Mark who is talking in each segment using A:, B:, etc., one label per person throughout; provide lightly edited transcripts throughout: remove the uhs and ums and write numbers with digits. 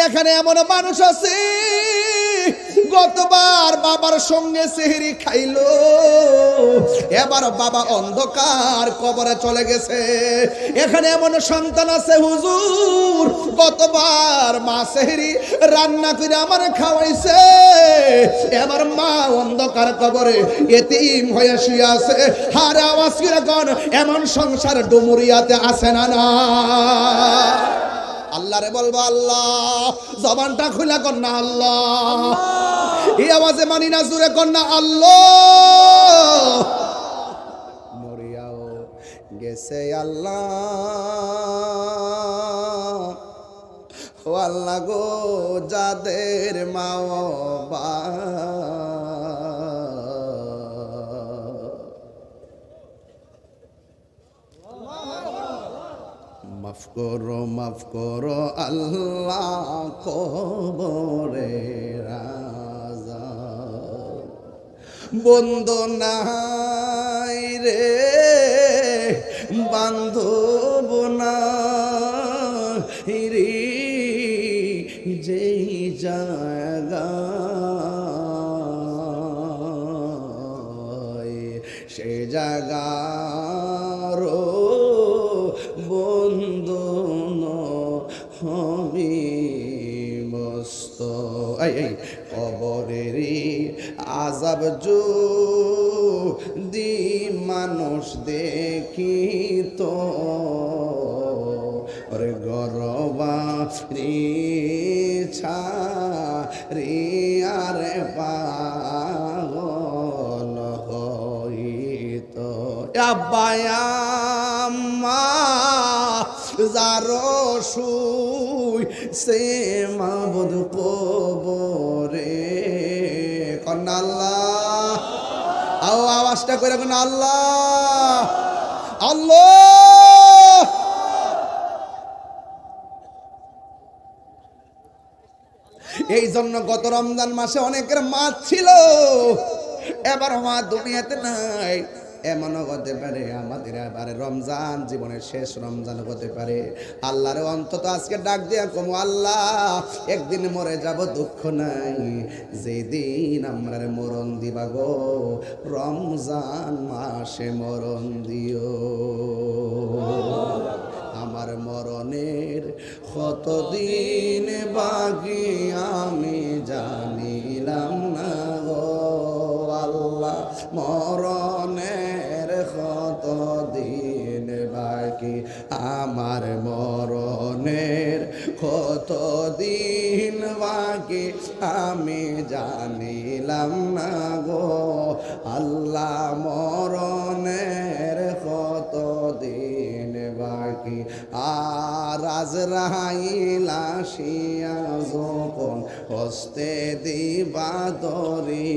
A: এখানে এমন মানুষ আছে গতবার বাবার সঙ্গে সেহরি খাইলো, এবার বাবা অন্ধকার কবরে চলে গেছে। এখানে এমন সন্তান আছে হুজুর গতবার মা সেহরি রান্না করে আমার খাওয়াইছে, এবার মা অন্ধকার কবরে এতিম হয়ে শুয়ে আছে। হারে আওয়াজ করে কোন এমন সংসার ডুমুরিয়াতে আছে না? না আল্লাহরে বলবো আল্লাহ, জবানটা খুলে কর না আল্লাহ, এই আওয়াজে মানি না, জোরে কর না আল্লাহ। মরিয়াও গেছে আল্লাহ, ও আল্লাহ গো যাদের মা বাবা মাফ করো আল্লাহ কবরে রাজা, বন্ধু নাই রে বান্ধব নাই রে, যেই জায়গায় সে জায়গার বন্ধু হবি মস্ত। এই কবরেরই আযাব যদি মানুষ দেখিত, ওরে গরবারি ছাড়ি আরে পাগল হইত। আব্বায়া মা যারো শুই সে মাবুদ কবরে কন্যা আল্লাহ, আওয়াজটা করে কোন আল্লাহ আল্লাহ। এই জন্য গত রমজান মাসে অনেকের মা ছিল, এবার মা দুনিয়াতে নাই। এমনও হতে পারে আমাদের এবারে রমজান জীবনের শেষ রমজান হতে পারে। আল্লাহর অন্তত আজকে ডাক দিয়া কমু আল্লাহ একদিন মরে যাব দুঃখ নাই, যেদিন আমরা মরণ দিবা গো রমজান মাসে মরণ দিও। আমার মরণের কতদিন বাকি আমি জানিলাম না গো আল্লাহ, মরণের কতদিন বাকি আমার মরণের কতদিন বাকি আমি জানিলাম না গো আল্লাহ, মরণের কতদিন বাকি। আর আজরাইল আসিয়া যখন হস্তে দিবা ধরি,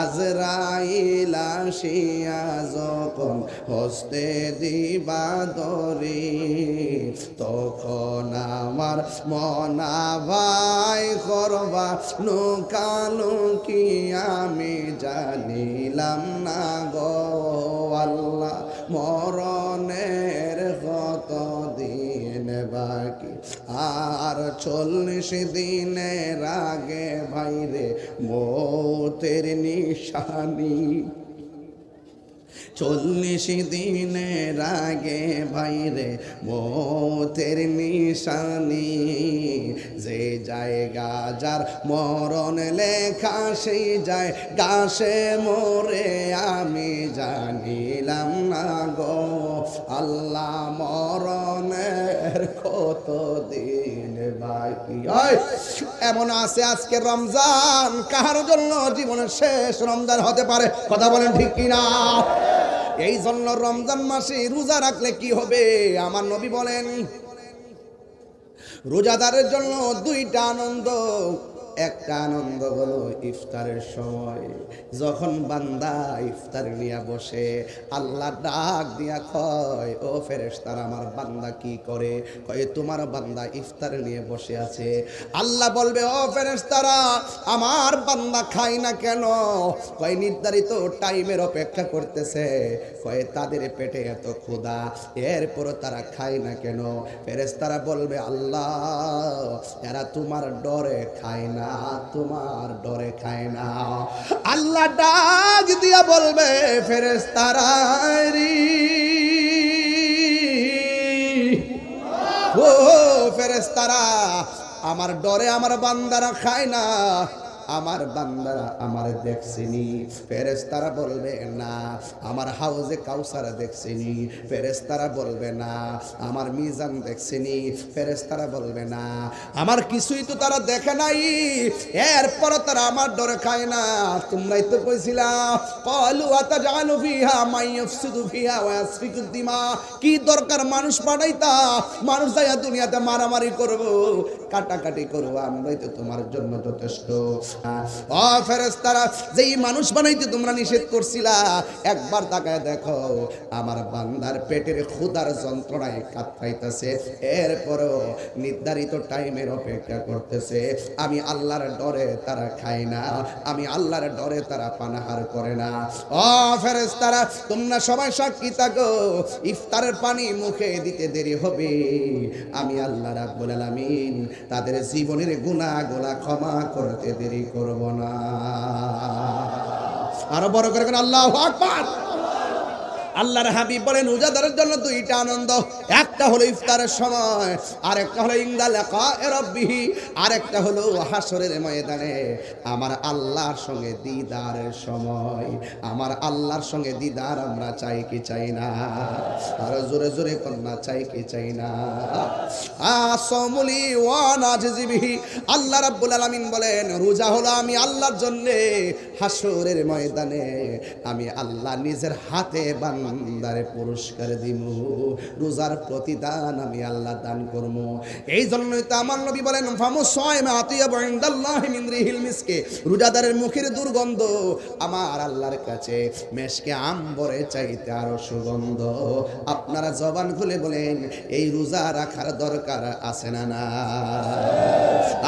A: আজরাইল আসিয়া যখন হস্তে দিবা ধরি, তখন আমার মনা ভাই করবা লুকালুকি আমি জানিলাম না গো আল্লাহ, মরণের কতদিন বাকি। আর 40 দিনের আগে ভাইরে মৌতের নিশানি, 40 দিনের আগে ভাইরে মৌতের নিশানি, যে জায়গা যার মরণ লেখা সেই যায় গাছে মরে আমি জানিলাম না গো আল্লাহ, মরণের কতদিন বাকি। এমন আছে আজকে রমজান কাহার জন্য জীবনের শেষ রমজান হতে পারে, কথা বলেন ঠিক কিনা? এই জন্য রমজান মাসে রোজা রাখলে কি হবে? আমার নবী বলেন রোজাদারের জন্য 2টা আনন্দ। একটা আনন্দ হলো ইফতারের সময়, যখন বান্দা ইফতার নিয়ে বসে আল্লাহ ডাক দিয়া কয় ও ফেরেশতারা আমার বান্দা কি করে? কয় তোমার বান্দা ইফতার নিয়ে বসে আছে। আল্লাহ বলবে ও ফেরেশতারা আমার বান্দা খায় না কেন? কয় নির্ধারিত টাইমের অপেক্ষা করতেছে। কয় তাদের পেটে এত ক্ষুধা এরপরও তারা খায় না কেন? ফেরেশতারা বলবে আল্লাহ এরা তোমার ডরে খায় না, তোমার ডরে খায় না। আল্লাহ ডাক দিয়া বলবে ফেরেশতারা রে, ও ফেরেশতারা, আমার ডরে আমার বান্দারা খায় না, আমার বান্দারা আমার দেখছেনি। ফেরেশতারা বলবে না আমার হাউজে কাউসার দেখছেনি। ফেরেশতারা বলবে না আমার মিজান দেখছেনি। ফেরেশতারা বলবে না আমার কিছুই তো তারা দেখে নাই, এরপর তারা আমার ডরে খায় না। তোমরাই তো কইছিলা ক্বালু আতাজালু ফিহা মান ইফসিদু ফিহা ওয়া ইয়াসফিকু দিমা, কি দরকার মানুষ বানাইতা, মানুষ যাইয়া দুনিয়াতে মারামারি করব, কাটাকাটি করব, আমরাই তো তোমার জন্য যথেষ্ট। ও ফেরেশতারা, যেই মানুষ বানাইতে তোমরা নিষেধ করছিলা, একবার তাকায় দেখো আমার বান্দার পেটের ক্ষুধার যন্ত্রণায় কাতরাইতেছে, এরপরও নির্ধারিত টাইমের অপেক্ষা করতেছে। আমি আল্লাহর ডরে তারা খায় না, আমি আল্লাহর ডরে তারা পানাহার করে না। ও ফেরেশতারা, তোমরা সবাই সাক্ষী থাকো, ইফতারের পানি মুখে দিতে দেরি হবে, আমি আল্লাহ রাব্বুল আলামিন তাদের জীবনের গুনাহগুলো ক্ষমা করতে দেরি করব না। আরো বড় করে আল্লাহু আকবার। আল্লাহর হাবিব বলেন রোজাদারের জন্য দুইটা আনন্দ, একটা হলো ইফতারের সময়, আরেকটা হলো ইনদা লিকায়ে রাব্বিহি, আরেকটা হলো হাসরের ময়দানে আমার আল্লাহর সঙ্গে দিদারের সময়। আমার আল্লাহর সঙ্গে দিদার আমরা চাই কি চাই না? আর জোরে জোরে কন্যা চাই কি চাই না? আসমুলি ওয়া নাজিবিহি, আল্লাহ রাব্বুল আলামিন বলেন রোজা হলো আমি আল্লাহর জন্য হাসরের ময়দানে আমি আল্লাহ নিজের হাতে বান্দারে পুরস্কার দিব, রোজার প্রতিদান আমি আল্লাহ দান করব। এই জন্যই তো আমার নবী বলেন ফামুস সায়মা আতিয়াবু ইনদাল্লাহি মিন রিহিল মিসকে, রোজাদারের মুখের দুর্গন্ধ আমার আল্লাহর কাছে মেশকে আম্বরে চাইতে আরো সুগন্ধ। আপনারা জবান খুলে বলেন এই রোজা রাখার দরকার আছে না না?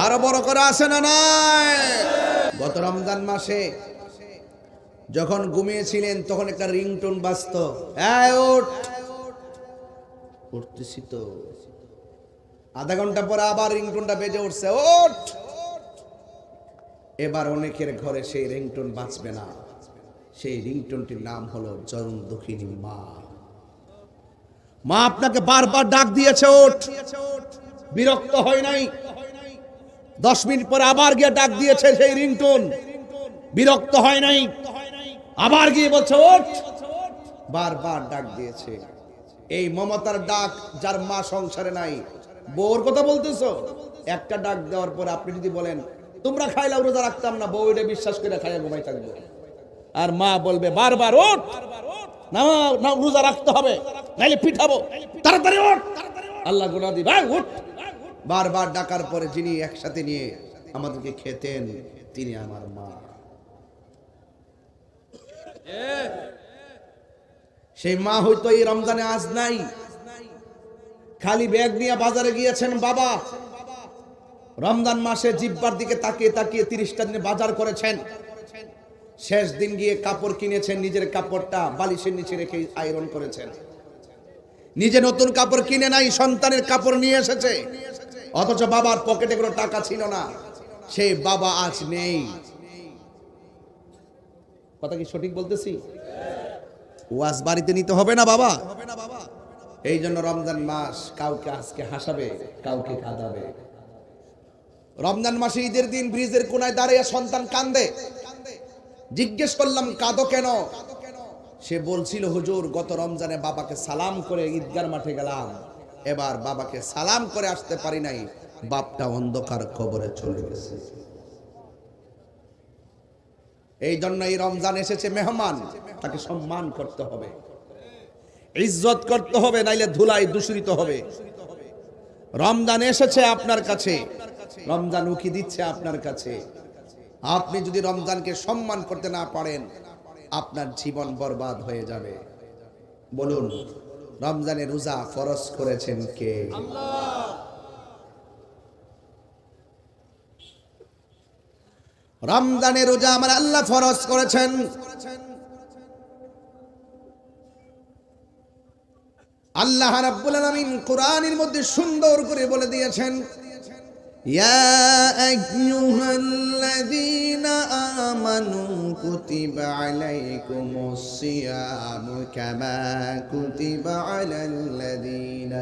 A: আরো বড় করে আছে না নাই? গত রমজান মাসে যখন ঘুমিয়েছিলেন তখন একটা রিংটোন বাজতো, উঠতেছি তো, আধা ঘন্টা পরে আবার রিংটোনটা বেজে উঠছে, ওঠ। এবার অনেকের ঘরে সেই রিংটোন বাজবে না, সেই রিংটোনটির নাম হলো চরম দুঃখিনী মা। মা আপনাকে বারবার ডাক দিয়েছে, ওঠ, বিরক্ত হয় নাই। 10 মিনিট পরে আবার গিয়ে ডাক দিয়েছে সেই রিংটোন, বিরক্ত হয় নাই, আবার গিয়ে বলছে ওঠ, বারবার ডাক দিয়েছে। এই মমতার ডাক যার মা সংসারে নাই, বউর কথা বলতেছো, একটা ডাক দেওয়ার পর আপনি যদি বলেন তোমরা খাইলাও রোজা রাখতাম না, বউ এটা বিশ্বাস করে খাইয়া ঘুমাই থাকবে, আর মা বলবে বারবার ওঠ, না না রোজা রাখতে হবে নাইলে পিঠাবো, তাড়াতাড়ি ওঠ, আল্লাহ গুনাহ দিবে, ওঠ। বারবার ডাকার পরে যিনি একসাথে নিয়ে আমাদেরকে খেতেন তিনি আমার মা। সেই মা হয়তো এই রমজানে আজ নাই, খালি ব্যাগ নিয়ে বাজারে গিয়েছেন বাবা, রমজান মাসে জিব্বার দিকে তাকিয়ে তাকিয়ে 30টা দিনে বাজার করেছেন, শেষ দিন গিয়ে কাপড় কিনেছেন, নিজের কাপড়টা বালিশের নিচে রেখে আয়রন করেছেন, নিজে নতুন কাপড় কিনে নাই, সন্তানের কাপড় নিয়ে এসেছে, অথচ বাবার পকেটে কোনো টাকা ছিল না, সেই বাবা আজ নেই। কথা কি সঠিক বলতেছি? ওয়াজ বাড়িতে নিতে হবে না বাবা? এই জন্য রমজান মাস কাউকে আজকে হাসাবে, কাউকে কাঁদাবে। রমজান মাসে ঈদের দিন ব্রিজের কোনায় দাঁড়িয়ে সন্তান কান্দে, জিজ্ঞেস করলাম কাঁদো কেন? সে বলছিল হুজুর গত রমজানে বাবাকে সালাম করে ঈদগার মাঠে গেলাম, এবার বাবাকে সালাম করে আসতে পারি নাই, বাপটা অন্ধকার কবরে চলে গেছে। এই জন্য এই রমজান এসেছে মেহমান, তাকে সম্মান করতে হবে, ইজ্জত করতে হবে, নাইলে ধুলাই দূষিত হবে। রমজান এসেছে আপনার কাছে, রমজান উকি দিচ্ছে আপনার কাছে, আপনি যদি রমজানকে সম্মান করতে না পারেন আপনার জীবন বরবাদ হয়ে যাবে। বলুন রমজানে রোজা ফরজ করেছেন কে? আল্লাহ। রমজানে রোজা আমার আল্লাহ ফরজ করেছেন। আল্লাহ রাব্বুল আলামিন কোরআনের মধ্যে সুন্দর করে বলে দিয়েছেন يا أيها الذين آمنوا كتب عليكم الصيام كما كتب على الذين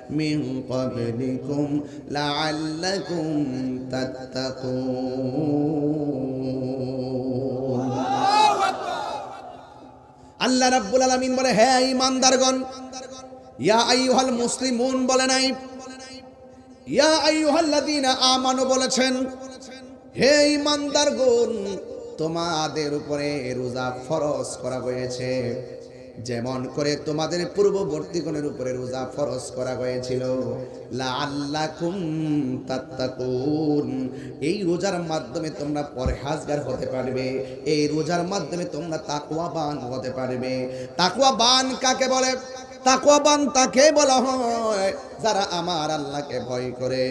A: من قبلكم لعلكم تتقون আল্লাহ রাব্বুল আলামিন বলে, হে ঈমানদারগণ, ইয়া আইয়ুহাল মুসলিমুন বলে নাই, ইয়া আইয়ুহাল্লাযীনা আমানু বলেছেন। হে ঈমানদারগণ, তোমাদের উপরে রোজা ফরজ করা হয়েছে, যেমন করে তোমাদের পূর্ববর্তীগণের উপরে রোজা ফরজ করা হয়েছিল। লাআল্লাকুম তাত্তাকুন, এই রোজার মাধ্যমে তোমরা পরহেজগার হতে পারবে, এই রোজার মাধ্যমে তোমরা তাকওয়াবান হতে পারবে। তাকওয়াবান কাকে বলে? তাকওয়াবান তাকে বলা হয় যারা আমার আল্লাহকে ভয় করে,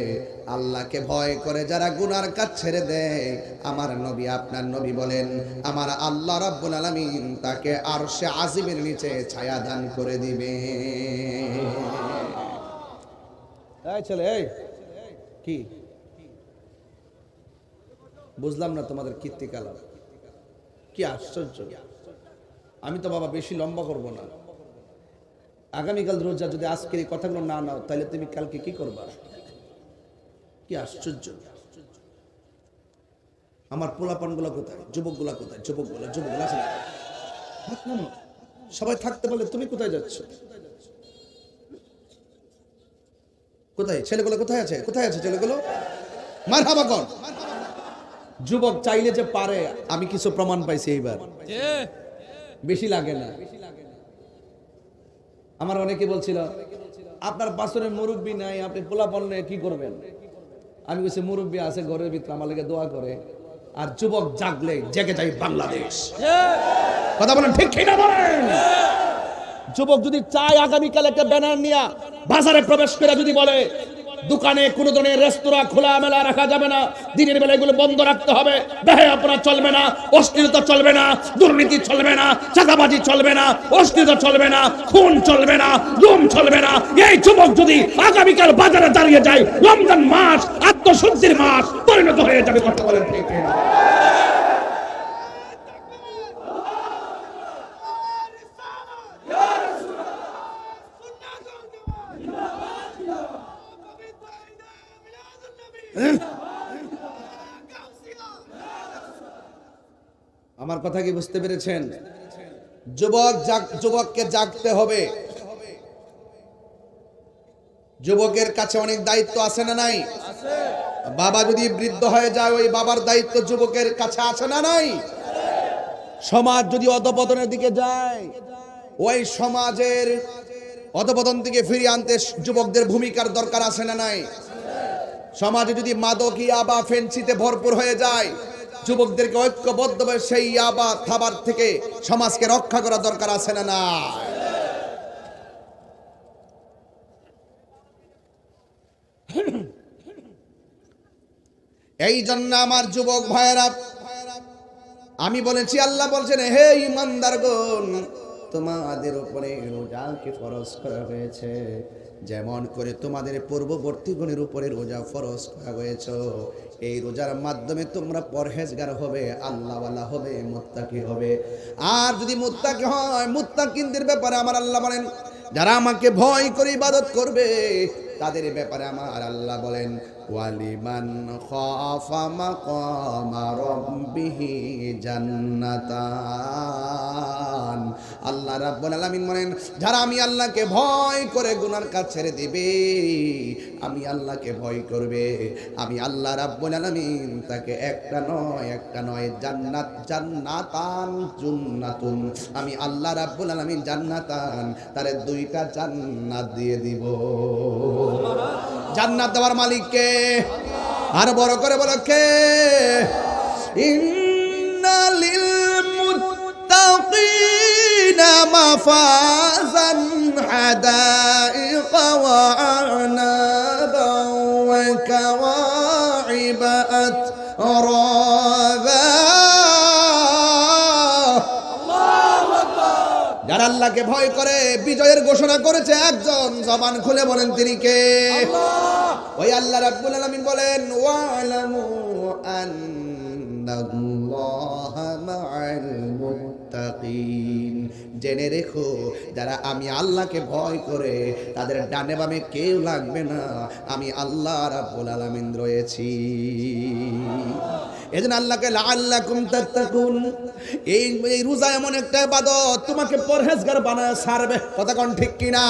A: আল্লাহকে ভয় করে যারা গুনার কাজ ছেড়ে দেয়। আমার নবী, আপনার নবী বলেন, আমার আল্লাহ রাব্বুল আলামিন তাকে আরশে আজিমের নিচে ছায়া দান করে দিবে। এই ছেলে, এই কি বুঝলাম না তোমাদের কীর্তিকালাপ, কি আশ্চর্য। আমি তো বাবা বেশি লম্বা করব না। আগামীকাল রোজা যদি আজকের এই কথাগুলো না নাও, তাহলে তুমি কালকে কি করবা? কি আশ্চর্য। আমার পোলাপানগুলো কোথায়? যুবকগুলা কোথায়? যুবকগুলা আছে না? সবাই থাকতে বলে, তুমি কোথায় যাচ্ছ? কোথায় ছেলেগুলো? কোথায় আছে? কোথায় আছে ছেলেগুলো? মারহাবা কর। যুবক চাইলে যে পারে, আমি কিছু প্রমাণ পাইছি এইবার। বেশি লাগে না। আমার অনেকে বলছিল, আপনার পাশে মুরব্বী নাই, আপনি পোলাপান নিয়ে কি করবেন? আমি বলছি, মুরব্বী আছে ঘরের ভিতরে, আমার লাগে দোয়া করে। আর যুবক জাগলে জেগে যায় বাংলাদেশ। কথা বলেন ঠিক কিনা বলেন? যুবক যদি চায় আগামীকাল একটা ব্যানার নিয়ে বাজারে প্রবেশ করে যদি বলে, দোকানে কোনো ধরনের রেস্তোরাঁ খোলা মেলা রাখা যাবে না, দিনের বেলা এগুলো বন্ধ রাখতে হবে, বেহায়াপনা চলবে না, অশ্লীলতা চলবে না, দুর্নীতি চলবে না, চাঁদাবাজি চলবে না, অশ্লীলতা চলবে না, খুন চলবে না, গুম চলবে না, এই যুবক যদি আগামীকাল বাজারে দাঁড়িয়ে যায়, রমজান মাস আত্মশুদ্ধির মাস পরিণত হয়ে যাবে। কথা বলেন ঠিক কিনা? আমার কথা কি বুঝতে পেরেছেন? যুবককে জাগতে হবে। যুবকের কাছে অনেক দায়িত্ব আছে না নাই? বাবা যদি বৃদ্ধ হয়ে যায়, ওই বাবার দায়িত্ব যুবকের কাছে আছে না নাই? সমাজ যদি অধপতনের দিকে যায়, ওই সমাজের অধপতন থেকে ফিরিয়ে আনতে যুবকদের ভূমিকার দরকার আছে না নাই? সমাজে যদি মাদক, ইয়াবা, ফেন্সিতে ভরপুর হয়ে যায়, যুবকদেরকে ঐক্যবদ্ধভাবে সেই ইয়াবা খাবার থেকে সমাজকে রক্ষা করা দরকার আছে না না? এই জন্য আমার যুবক ভাইয়েরা, আমি বলেছি, আল্লাহ বলছেন, হে ঈমানদারগণ, তোমাদের উপরে রোজাকে ফরজ করা হয়েছে, যেমন করে তোমাদের পূর্ববর্তীগণের উপরে রোজা ফরজ করা হয়েছে। এই রোজার মাধ্যমে তোমরা পরহেজগার হবে, আল্লাহওয়ালা হবে, মুত্তাকি হবে। আর যদি মুত্তাকি হয়, মুত্তাকিনদের ব্যাপারে আমার আল্লাহ বলেন, যারা আমাকে ভয় করে ইবাদত করবে, তাদের ব্যাপারে আমার আল্লাহ বলেন, ওয়ালিমান খাফা মাকামা রাব্বিহি জান্নাতান। আল্লাহ রাব্বুল আলামিন বলেন, যারা আমি আল্লাহকে ভয় করে গুনার কাজ ছেড়ে দিবে, আমি আল্লাহকে ভয় করবে, আমি আল্লাহ রাব্বুল আলামিন তাকে একটা নয় জান্নাতান জান্নাতুন, আমি আল্লাহ রাব্বুল আলামিন জান্নাতান, তারে দুইটা জান্নাত দিয়ে দিব। জান্নাত দেওয়ার মালিক কে? আর বড় করে বলো কে? ইন্নালিল মুত্তাকিনা মাফাজান হাদাইকা ওয়া আনাবা ওয়া কাওয়াইবা আতরাবা। যারা আল্লাহকে ভয় করে বিজয়ের ঘোষণা করেছে একজন, জবান খুলে বলেন তিনি কে? আল্লাহ। ওই আল্লাহ রাব্বুল আলামিন বলেন ওয়ালামু আন্নাল্লাহা মাআল মুত্তাকিন, জেনে রেখো যারা আমি আল্লাহকে ভয় করে তাদের ডানে বামে কেউ লাগবে না, আমি আল্লাহ রাব্বুল আলামিন রয়েছি। এজন্য আল্লাহকে লাআল্লাকুম তাত্তাকুন, এই রোজা এমন একটা ইবাদত তোমাকে পরহেজগার বানায় ছাড়বে। কথা কোন ঠিক কিনা?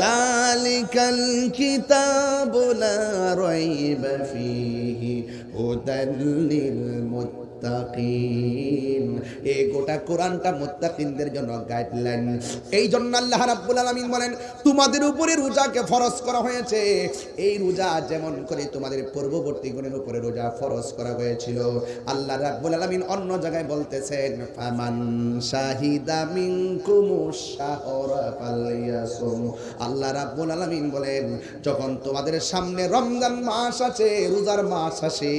A: যালিকাল কিতাবু লা রাইবা ফীহি হুদাল লিল মুত্তাকিন, এই গোটা কোরআনটা মুত্তাকিনদের জন্য গাইডলাইন। এই জন্য আল্লাহ রাব্বুল আলামিন বলেন তোমাদের উপরে রোজাকে ফরজ করা হয়েছে। এই রোজা যেমন করে তোমাদের পূর্ববর্তী গণের উপরে রোজা ফরজ করা হয়েছিল, আল্লাহ রাব্বুল আলামিন অন্য জায়গায় বলতেছেন ফামান শাহিদা মিনকুমুশ শাহরা ফালইয়াসুম। আল্লাহ রাব্বুল আলামিন বলেন যখন তোমাদের সামনে রমজান মাস আছে, রোজার মাস আসে,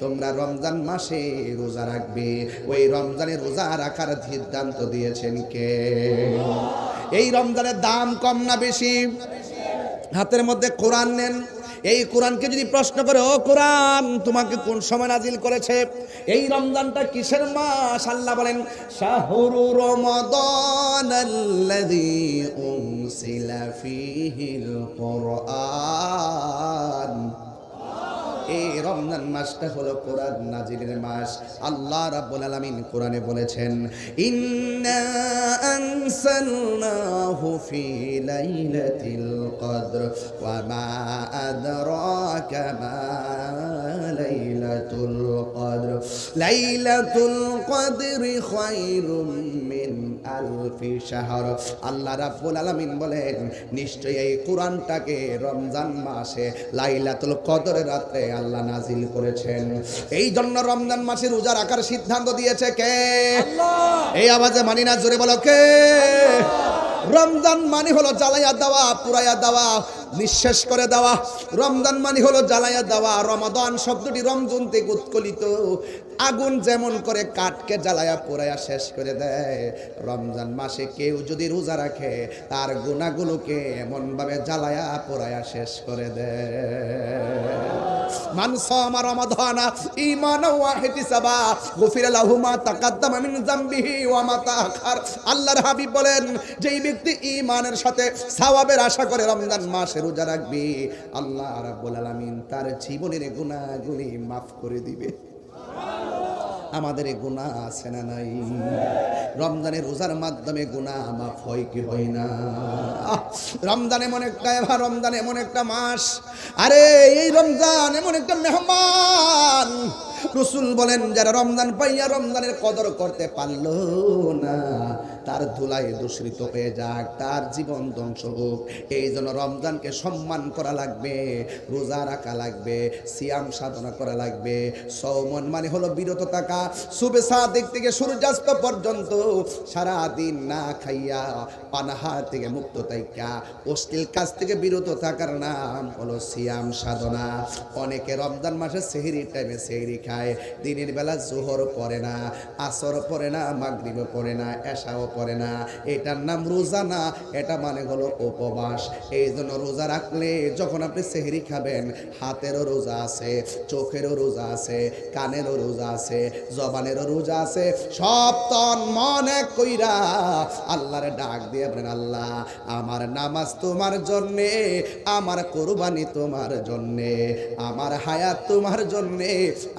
A: তোমরা রমজান মাসে রোজা রাখবে। ওই রমজানে রোজা রাখার সিদ্ধান্ত দিয়েছেন কে? এই রমজানের দাম কম না বেশি? হাতের মধ্যে কোরআন নেন, এই কোরআনকে যদি প্রশ্ন করে ও কোরআন তোমাকে কোন সময় নাজিল করেছে? এই রমজানটা কিসের মাস? আল্লাহ বলেন শাহরু রমাদানাল্লাযী উনসিলা ফীহিল কুরআন। এই রমজান মাসটা হলো কোরআন নাজিলের মাস। আল্লাহ রাব্বুল আলামিন কোরআনে বলেছেন ইন্না আনসালনাহু ফি লাইলাতিল কদর ওয়া মা আদরাকা মা লাইলাতুল কদর লাইলাতুল কদরি খায়রুম মিন আলফি শাহর। আল্লাহ রাব্বুল আলামিন বলেন নিশ্চয়ই এই কোরআনটাকে রমজান মাসে লাইলাতুল কদরের রাতে আল্লাহ নাজিল করেছেন। এই জন্য রমজান মাসে রোজা রাখার সিদ্ধান্ত দিয়েছে কে? আল্লাহ। এই আওয়াজে মানি না, জোরে বলো কে? রমজান মানে হলো জ্বালাইয়া দেওয়া, পুরাইয়া দেওয়া, নিঃশেষ করে দেওয়া। রমজান মানে হলো জ্বালাইয়া দেওয়া। রমাদান শব্দটি রমজান থেকে উৎকলিত। আগুন যেমন করে কাঠকে জ্বালাইয়া পুরাইয়া শেষ করে দেয়, রমজান মাসে কেউ যদি রোজা রাখে তার গুনাহগুলোকে এমন ভাবে জ্বালাইয়া পুরাইয়া শেষ করে দেয়। মান সামা রমাদানা ঈমানান ওয়া ইহতিসাবা গুফিরা লাহু মা তাকাদ্দামা মিন যামবিহি ওয়া মা তাআখার। আল্লাহর হাবিব বলেন যেই ব্যক্তি ঈমানের সাথে সওয়াবের আশা করে রমজান মাসে রোজা রাখবে, আল্লাহ রাব্বুল আলামিন তার জীবনের গুনাহগুলি মাফ করে দিবে। আমাদের গুনাহ আছে না নাই? রমজানে রোজার মাধ্যমে গুনাহ মাফ হয় কি হয় না? রমজান এমন একটা, রমজান এমন একটা মাস, আরে এই রমজান এমন একটা মেহমান। রাসূল বলেন যারা রমজান পাইয়া রমজানের কদর করতে পারলো না, তার ধুলায় দূষিত হয়ে যাক, তার জীবন ধ্বংস হোক। এই জন্য রমজানকে সম্মান করা লাগবে, রোজা রাখা লাগবে, সিয়াম সাধনা করা লাগবে। সওমন মানে হলো বিরত থাকা, সুবে সাদিক থেকে সূর্যাস্ত পর্যন্ত সারা দিন না খাইয়া পানাহার থেকে মুক্ত থাকা, অশ্লীল কাজ থেকে বিরত থাকার নাম হলো সিয়াম সাধনা। অনেকে রমজান মাসে সেহরির টাইমে সেহরি খায়, দিনের বেলা জোহর পড়ে না, আসর পড়ে না, মাগরিব পড়ে না, এশাও পড়ে না। এটার নাম রোজা না, এটা মানে হলো উপবাস। এই জন্য রোজা রাখলে যখন আপনি সেহরি খাবেন, হাতেরও রোজা আছে, চোখেরও রোজা আছে, কানেরও রোজা আছে, জবানেরও রোজা আছে। সব তন মন এক কইরা আল্লাহরে ডাক দিয়ে বলেন আল্লাহ আমার নামাজ তোমার জন্যে, আমার কোরবানি তোমার জন্যে, আমার হায়াত তোমার জন্যে,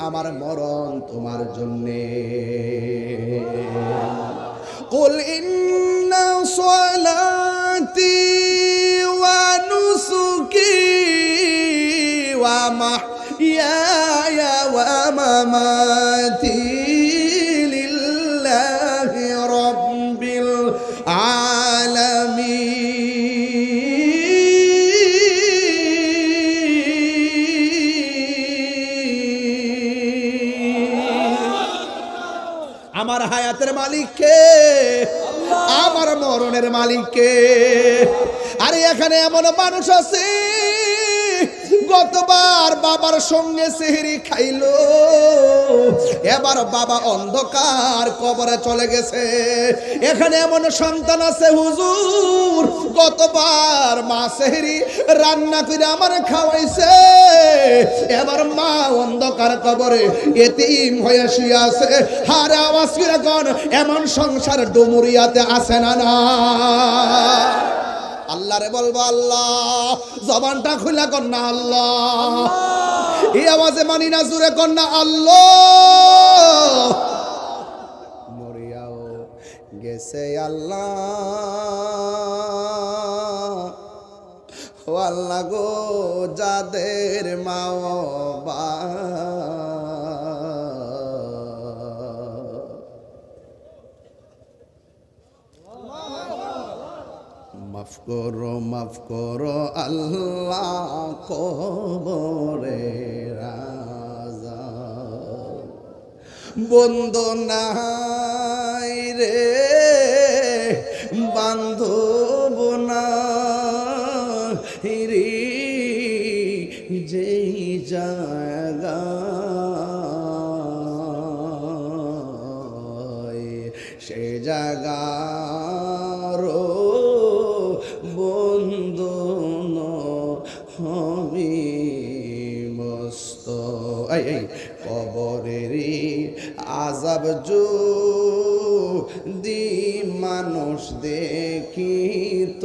A: আমার মরণ তোমার জন্যে। কুল ইন্না সলাতি ওয়া নুসুকি ওয়া মাহইয়ায়া ওয়া মামাতি লিল্লাহি রাব্বিল আলামিন। আমার হায়াতের মালিক কে? আমার মরণের মালিক কে? আরে এখানে এমন মানুষ আছে গতবার বাবার সঙ্গে সেহরি খাইলো, এবার বাবা অন্ধকার কবরে চলে গেছে। এখানে এমন সন্তান আছে হুজুর, গতবার মা সেহরি রান্না করে আমার খাওয়াইছে, এবার মা অন্ধকার কবরে এতিম হয়ে শুয়ে আছে। হারে আওয়াজ করে কোন এমন সংসার ডুমুরিয়াতে আছে না? না আল্লাহরে বলবো আল্লাহ, জবানটা খুলে কর না আল্লাহ, এই আওয়াজে মানি না, জুড়ে কর না আল্লাহ। মরিয়াও গেছে আল্লাহ, ও আল্লাহ গো, যাদের মা বাবা মাফ করো আল্লাহ, কবরে রাজা বন্ধু নাই রে, বান্ধব নাই রে, যেই জায়গা সে জায়গার বন্ধু হবি মস্ত। এই কবরেরই আযাব যদি মানুষ দেখিত,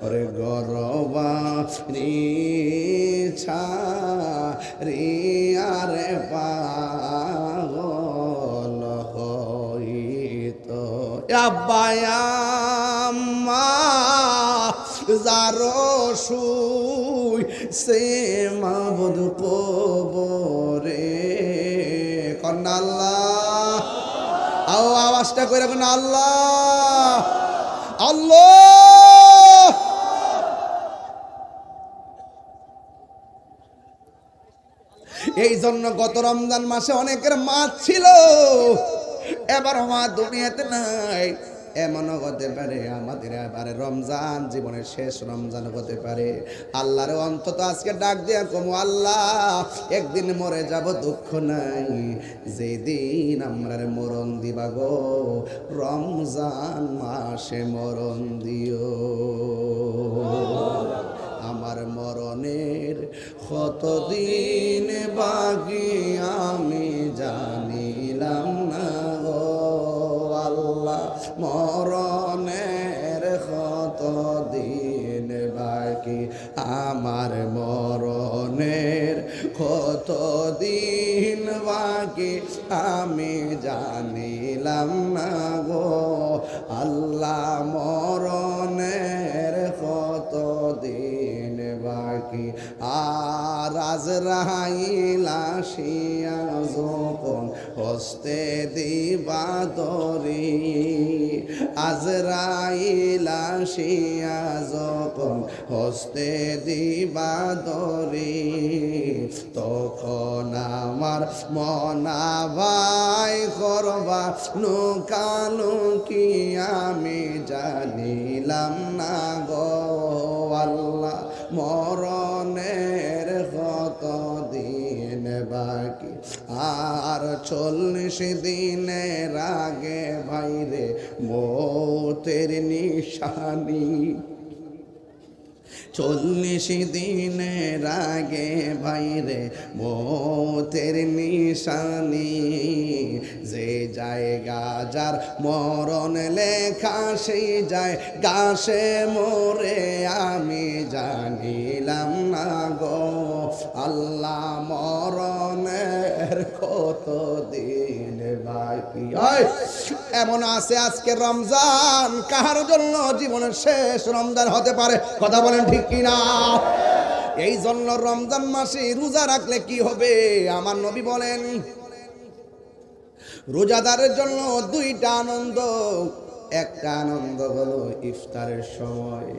A: ওরে গরবারি ছাড়ি আরে পাগল হইত। আব্বায়াম্মা যারো শুই সে মাবুদ কবরে, কন্যা আল্লাহ, আও আওয়াজটা করে কোন আল্লাহ আল্লাহ। এই জন্য গত রমজান মাসে অনেকের মা ছিল, এবার মা দুনিয়াতে নাই। এমনও হতে পারে আমাদের এবারে রমজান জীবনের শেষ রমজান হতে পারে। আল্লাহরে অন্তত আজকে ডাক দিয়া কমু, আল্লাহ একদিন মরে যাব, দুঃখ নাই, যেদিন আমরা মরণ দিবা গো, রমজান মাসে মরণ দিও। আমার মরণের কতদিন বাকি আমি জানিলাম না গো আল্লাহ, মরণের কতদিন বাকি, আমার মরণের কতদিন বাকি আমি জানিলাম না গো আল্লাহ, মরণের কতদিন বাকি। আর আজরাইল আসিয়া যখন হস্তে দিবা দরি, আজরাইল আসিয়া যখন হস্তে দিবা দরি, তখন আমার মনা ভাই করবা লুকালুকি আমি জানিলাম না গো আল্লাহ, মরণের কতদিন বাকি। আর 40 দিনের আগে ভাইরে মৌতের নিশানি, 40 দিনের আগে ভাইরে মৌতের নিশানি, যে জায়গা যার মরণ লেখা সেই যায় গাছে মোরে আমি জানিলাম না গো আল্লাহ, মরণের কতদিন বাকি। এমন আছে আজকে রমজান কাহার জন্য জীবনের শেষ রমজান হতে পারে, কথা বলেন ঠিক কিনা? এই জন্য রমজান মাসে রোজা রাখলে কি হবে? আমার নবী বলেন রোজাদারের জন্য 2টা আনন্দ, একটা আনন্দ হলো ইফতারের সময়,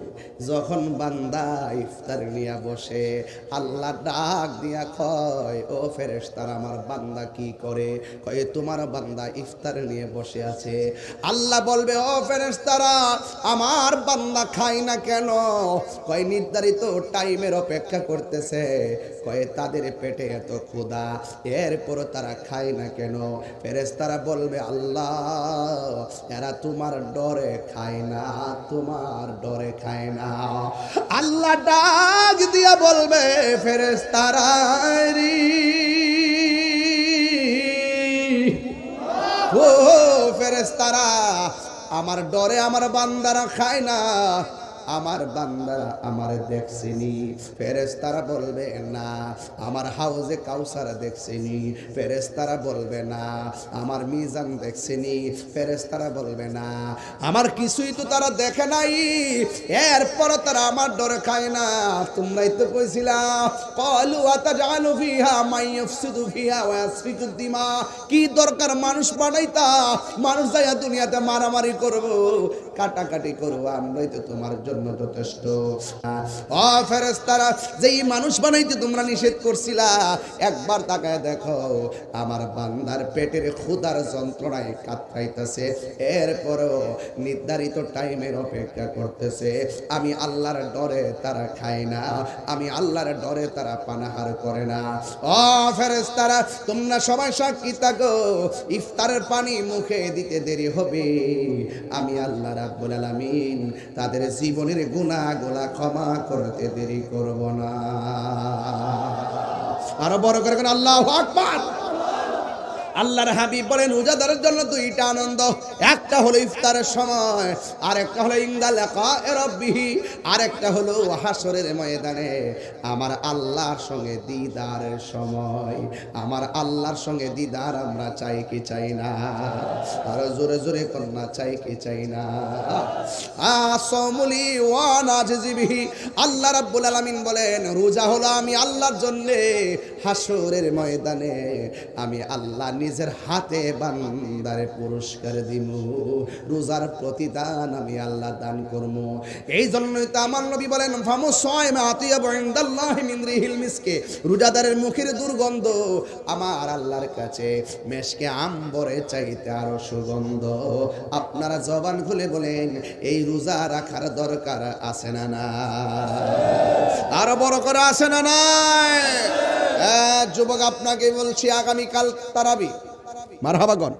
A: যখন বান্দা ইফতার নিয়ে বসে আল্লাহ ডাক দিয়া কয়, ও ফেরেশতারা আমার বান্দা কি করে? কয় তোমার বান্দা ইফতার নিয়ে বসে আছে। আল্লাহ বলবে, ও ফেরেশতারা আমার বান্দা খায় না কেন? কয় নির্ধারিত টাইমের অপেক্ষা করতেছে। কয় তাদের পেটে এত ক্ষুধা, এরপর তারা খায় না কেন? ফেরেশতারা বলবে, আল্লাহ এরা তোমার ডরে খায় না, তোমার ডরে খায় না। আল্লাহ ডাক দিয়া বলবে, ফেরেশতারা ও ফেরেশতারা আমার ডরে আমার বান্দারা খায় না, আমার বান্দারা আমারে দেখছেনি। ফেরেশতারা বলবে না আমার হাউজে কাউসার দেখছেনি। ফেরেশতারা বলবে না আমার মিজান দেখছেনি। ফেরেশতারা বলবে না আমার কিছুই তো তারা দেখে নাই, এরপর তারা আমার ডরে খায় না। তোমরাই তো কইছিলা ক্বালু আতাজালু ফিহা মান ইফসিদু ফিহা ওয়া ইয়াসফিকু দিমা, কি দরকার মানুষ বানাইতা? মানুষ যাইয়া দুনিয়াতে মারামারি করব, কাটাকাটি করব, আমরাই তো তোমার জন্য যথেষ্ট। ও ফেরেশতারা যেই মানুষ বানাইতে তোমরা নিষেধ করছিলা, একবার তাকায় দেখো আমার বান্দার পেটের ক্ষুধার যন্ত্রণায় কাতরাইতেছে, এরপরও নির্ধারিত টাইমের অপেক্ষা করতেছে। আমি আল্লাহর ডরে তারা খায় না, আমি আল্লাহর ডরে তারা পানাহার করে না। ও ফেরেশতারা তোমরা সবাই সাক্ষী থাকো, ইফতারের পানি মুখে দিতে দেরি হবে, আমি আল্লাহ রাব্বুল আলামিন তাদের জীবনের গুনাহগুলো ক্ষমা করতে দেরি করব না। আরো বড় করে আল্লাহু আকবার। আল্লাহর হাবিব বলেন রোজাদারের জন্য দুইটা আনন্দ, একটা হলো ইফতারের সময়, আর একটা হলো ইনদা লিকায়ে রাব্বিহি, আর একটা হলো হাসরের ময়দানে আমার আল্লাহর সঙ্গে দিদারের সময়। আমার আল্লাহর সঙ্গে দিদার আমরা চাই কি চাই না? আর জোরে জোরে কন্যা চাই কি চাই না? আসমুলি ওয়া নাজিবিহি, আল্লাহ রাব্বুল আলামিন বলেন রোজা হলো আমি আল্লাহর জন্য, হাসরের ময়দানে আমি আল্লাহ নিজের হাতে বান্দারে পুরস্কার দিব, রোজার প্রতিদান আমি আল্লাহ দান করব। এই জন্যই তো আমার নবী বলেন ফামুসাইমা আতিয়াবু ইনদাল্লাহি মিন রিহিল মিসকে, রোজাদারের মুখের দুর্গন্ধ আমার আল্লাহর কাছে মেশকে আম্বরে চাইতে আরো সুগন্ধ। আপনারা জবান খুলে বলেন এই রোজা রাখার দরকার আছে না না? আরো বড় করে আছে না নাই? যুবক আপনাকে বলছি আগামীকাল তারাবি, মারহাবাগন।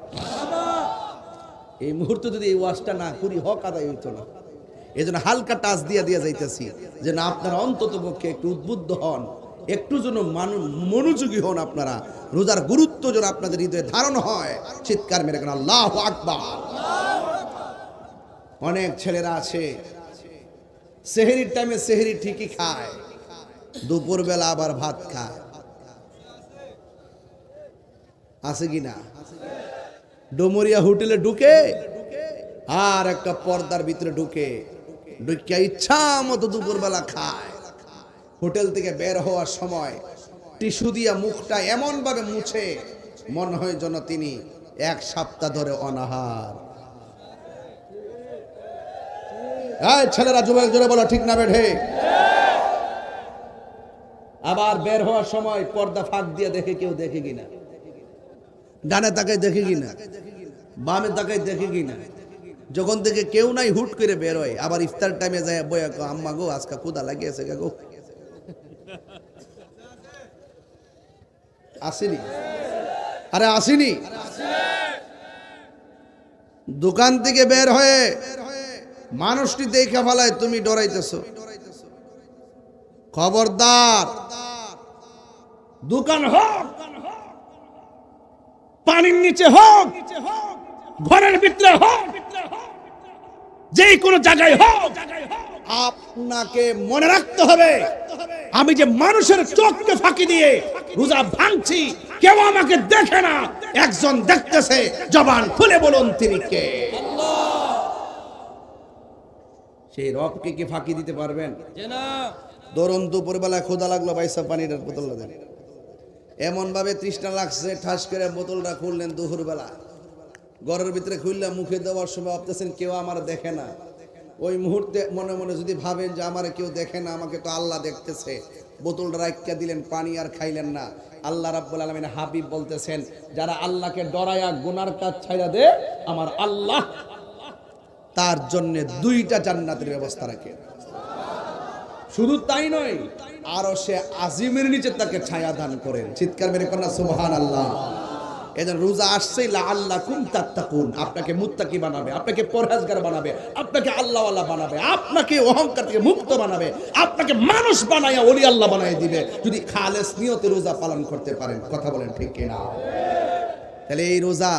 A: এই মুহূর্তে যদি এই ওয়াজটা না করি হক আদায় হইতো না। এই জন্য হালকা টাচ দিয়ে দিয়ে যাইতেছি যেন আপনারা অন্তত পক্ষে একটু উদ্বুদ্ধ হন, একটু যেন মনোযোগী হন, আপনারা রোজার গুরুত্ব যেন আপনাদের হৃদয়ে ধারণ হয়। চিৎকার মেরে কেন আল্লাহু আকবার। অনেক ছেলেরা আছে সেহরির টাইমে সেহরি ঠিকই খায়, দুপুরবেলা আবার ভাত খায়, আছে কি না? ডোমরিয়া হোটেলে ঢুকে আর একটা পর্দার ভিতরে ঢুকে ইচ্ছা মতো দুপুরবেলা খায়। হোটেল থেকে বের হওয়ার সময় টিস্যু দিয়া মুখটা এমন ভাবে মুছে মনে হয় যেন তিনি এক সপ্তাহ ধরে অনাহার। ছেলেরা যুবক জোরে বলো ঠিক না বেঠে? আবার বের হওয়ার সময় পর্দা ফাঁক দিয়ে দেখে কেউ দেখে কিনা, ডানে তাকায় দেখে কিনা, বামে তাকায় দেখে কিনা। যখন থেকে কেউ নাই হুট করে বের হয়, আবার ইফতার টাইমে যায় বয়া কো আম্মা গো আজকে ক্ষুধা লাগিয়েছে গো। আসেনি? আরে আসেনি? দোকান থেকে বের হয়ে মানুষটি দেখে ফেলায় তুমি ডরাইতেছো। খবরদার, দোকান হোক, পানির নিচে হোক, ঘরের ভিতরে হোক, যে কোনো জায়গায় হোক, আপনাকে মনে রাখতে হবে আমি যে মানুষের চোখকে ফাঁকি দিয়ে রোজা ভাঙছি, কেউ আমাকে দেখে না, একজন দেখতেছে। জবান খুলে বলুন তিনি কে? সেই রবকে কি ফাঁকি দিতে পারবেন? ধরুন দুপুরবেলা ক্ষুধা লাগলো, বাইসা পানির বোতল দেন, এমন ভাবে তৃষ্ণা লাগছে ঠাস করে বোতলটা খুললেন দুপুরবেলা, ঘরের ভিতরে খুললা মুখে দেওয়ার সময় ভাবতেছেন কেউ আমার দেখে না, ওই মুহূর্তে মনে মনে যদি ভাবেন যে আমার কেউ দেখে না, আমাকে তো আল্লাহ দেখতেছে, বোতলটা রাখিয়া দিলেন, পানি আর খাইলেন না। আল্লাহ রাব্বুল আলামিন হাবিব বলতেছেন, যারা আল্লাহকে ডরায়া গুনার কাজ ছাইড়া দে, আমার আল্লাহ তার জন্য 2টা জান্নাতের ব্যবস্থা রাখে। শুধু তাই নয়, আরশে আজিমের নিচে তাকে ছায়া দান করেন। চিৎকার মেরে কন্যা সুবহানাল্লাহ। এজন্য রোজা আসছেই লাআল্লাকুম তাত্তাকুন, আপনাকে মুত্তাকি বানাবে, আপনাকে পরহেজগার বানাবে, আপনাকে আল্লাহওয়ালা বানাবে, আপনাকে অহংকার থেকে মুক্ত বানাবে, আপনাকে মানুষ বানায়া ওলি আল্লাহ বানায় দিবে, যদি খালেস নিয়তে রোজা পালন করতে পারেন। কথা বলেন ঠিক কিনা? তাহলে এই রোজা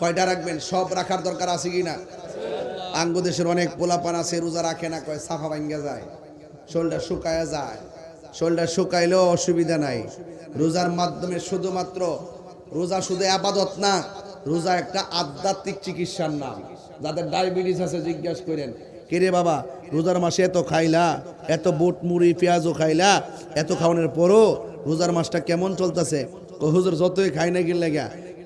A: কয়টা রাখবেন? সব রাখার দরকার আছে কিনা? আঙ্গ দেশের অনেক পোলাপান আছে রোজা রাখে না, কয় সাফা ভাঙ্গা যায়, শরীরটা শুকায়া যায়। শরীরটা শুকাইলেও অসুবিধা নাই। রোজার মাধ্যমে শুধুমাত্র রোজা শুধু আবাদত না, রোজা একটা আধ্যাত্মিক চিকিৎসার নাম। যাদের ডায়াবেটিস আছে জিজ্ঞাসা করেন, কিরে বাবা রোজার মাসে এত খাইলা, এত বুট মুড়ি পেঁয়াজও খাইলা, এত খাওয়ানোর পরও রোজার মাসটা কেমন চলতেছে? হুজুর যতই খাই না গেলে লাগা,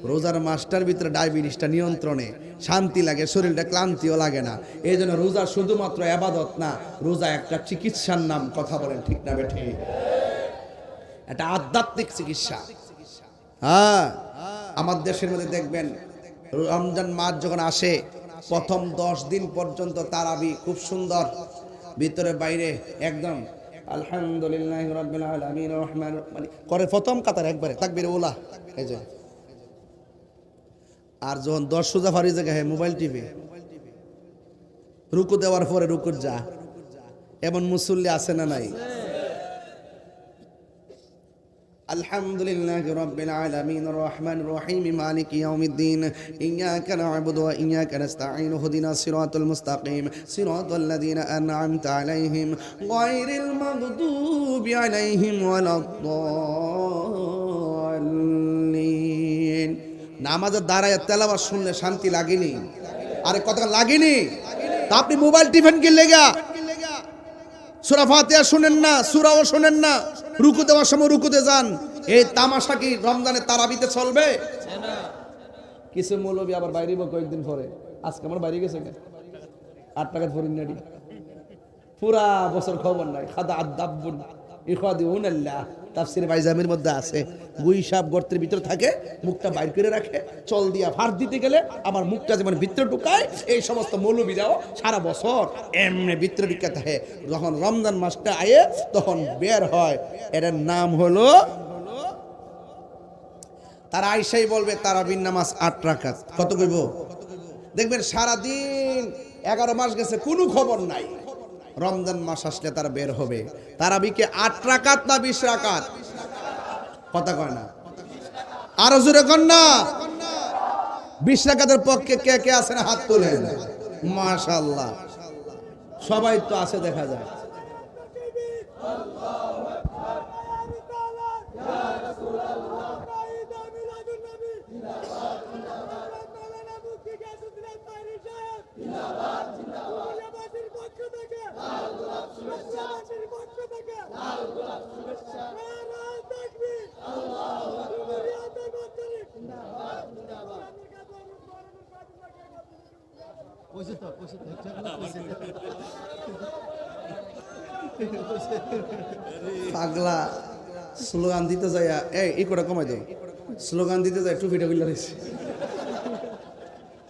A: রোজার মাসটার ভিতরে ডায়াবেটিসটা নিয়ন্ত্রণে, শান্তি লাগে, শরীরটা ক্লান্তিও লাগে না। এই জন্য রোজা শুধুমাত্র আবাদত না, রোজা একটা চিকিৎসার নাম। কথা বলেন ঠিক না বেঠে? এটা আধ্যাত্মিক চিকিৎসা। হ্যাঁ, আমার দেশের মধ্যে দেখবেন রমজান মাস যখন আসে, প্রথম 10 দিন পর্যন্ত তারাবি খুব সুন্দর, ভিতরে বাইরে একদম আলহামদুলিল্লাহি রাব্বিল আলামিন রহমানির রহিম করে প্রথম কাতার একবারে তাকবীরে উলা। এই যে আর যখন 10 সুজা ফারি জায়গায় মোবাইল টিভি, রুকু দেওয়ার পরে রুকুর যা, এমন মুসল্লি আছে না নাই? আলহামদুলিল্লাহি রাব্বিল আলামিন রহমানির রহিম মালিকি ইয়াউমিদ্দিন ইয়্যাকা না'বুদু ওয়া ইয়্যাকা নাস্তাঈন ইহদিনাস সিরাতাল মুস্তাকিম সিরাতাল লাযিনা আন'আমতা আলাইহিম গায়রিল মাগদুবি আলাইহিম ওয়ালাদ-দাল্লিন। নামাজের দাঁড়ায় তেলাওয়াত শুনলে শান্তি লাগেনি? আরে কথা লাগেনি? তা আপনি মোবাইল টিফিন কি লেগা সূরা ফাতিহা শুনেন না, সূরাও শুনেন না, রুকু দেওয়ার সময় রুকুতে যান। এই তামাশা কি রমজানে তারাবিতে চলবে? কিছু মৌলবী আবার বাইরে কয়েকদিন পরে, আজকে আমার বাইরে গেছে 8 টাকার ফরিন নাড়ি, পুরা বছর খবর নাই। খাদা আদাব্বুন ইখাদিউনাল্লাহ, তাফসীর বাইজামির মধ্যে আছে, গুই সাপ গর্তের ভিতর থাকে, মুখটা বাইর করে রাখে, চল দিয়া ফার দিতে গেলে আমার মুখটা যেমন ভিতরে ঢুকায়, এই সমস্ত মৌলবীরাও সারা বছর এমনি ভিতরে ঢুকে থাকে। যখন রমজান মাসটা আয়ে তখন বের হয়। এটার নাম হলো, তারা আইসাই বলবে তারাবির নামাজ 8 রাকাত। কত কইব? দেখবেন সারাদিন 11 মাস গেছে কোনো খবর নাই, রমজান মাস আসলে তারা বের হবে। তারাবিকে 8 রাকাত না 20 রাকাত? কথা কয় না, আরো জোরে কর না। 20 রাকাতের পক্ষে কে কে আছেন হাত তোলেন। মাশাআল্লাহ, সবাই তো আছে দেখা যায়। পাগলা স্লোগান দিতে যায়, এই করে কমাই দাও, স্লোগান দিতে যায় টুপিটা গুলো রয়েছে,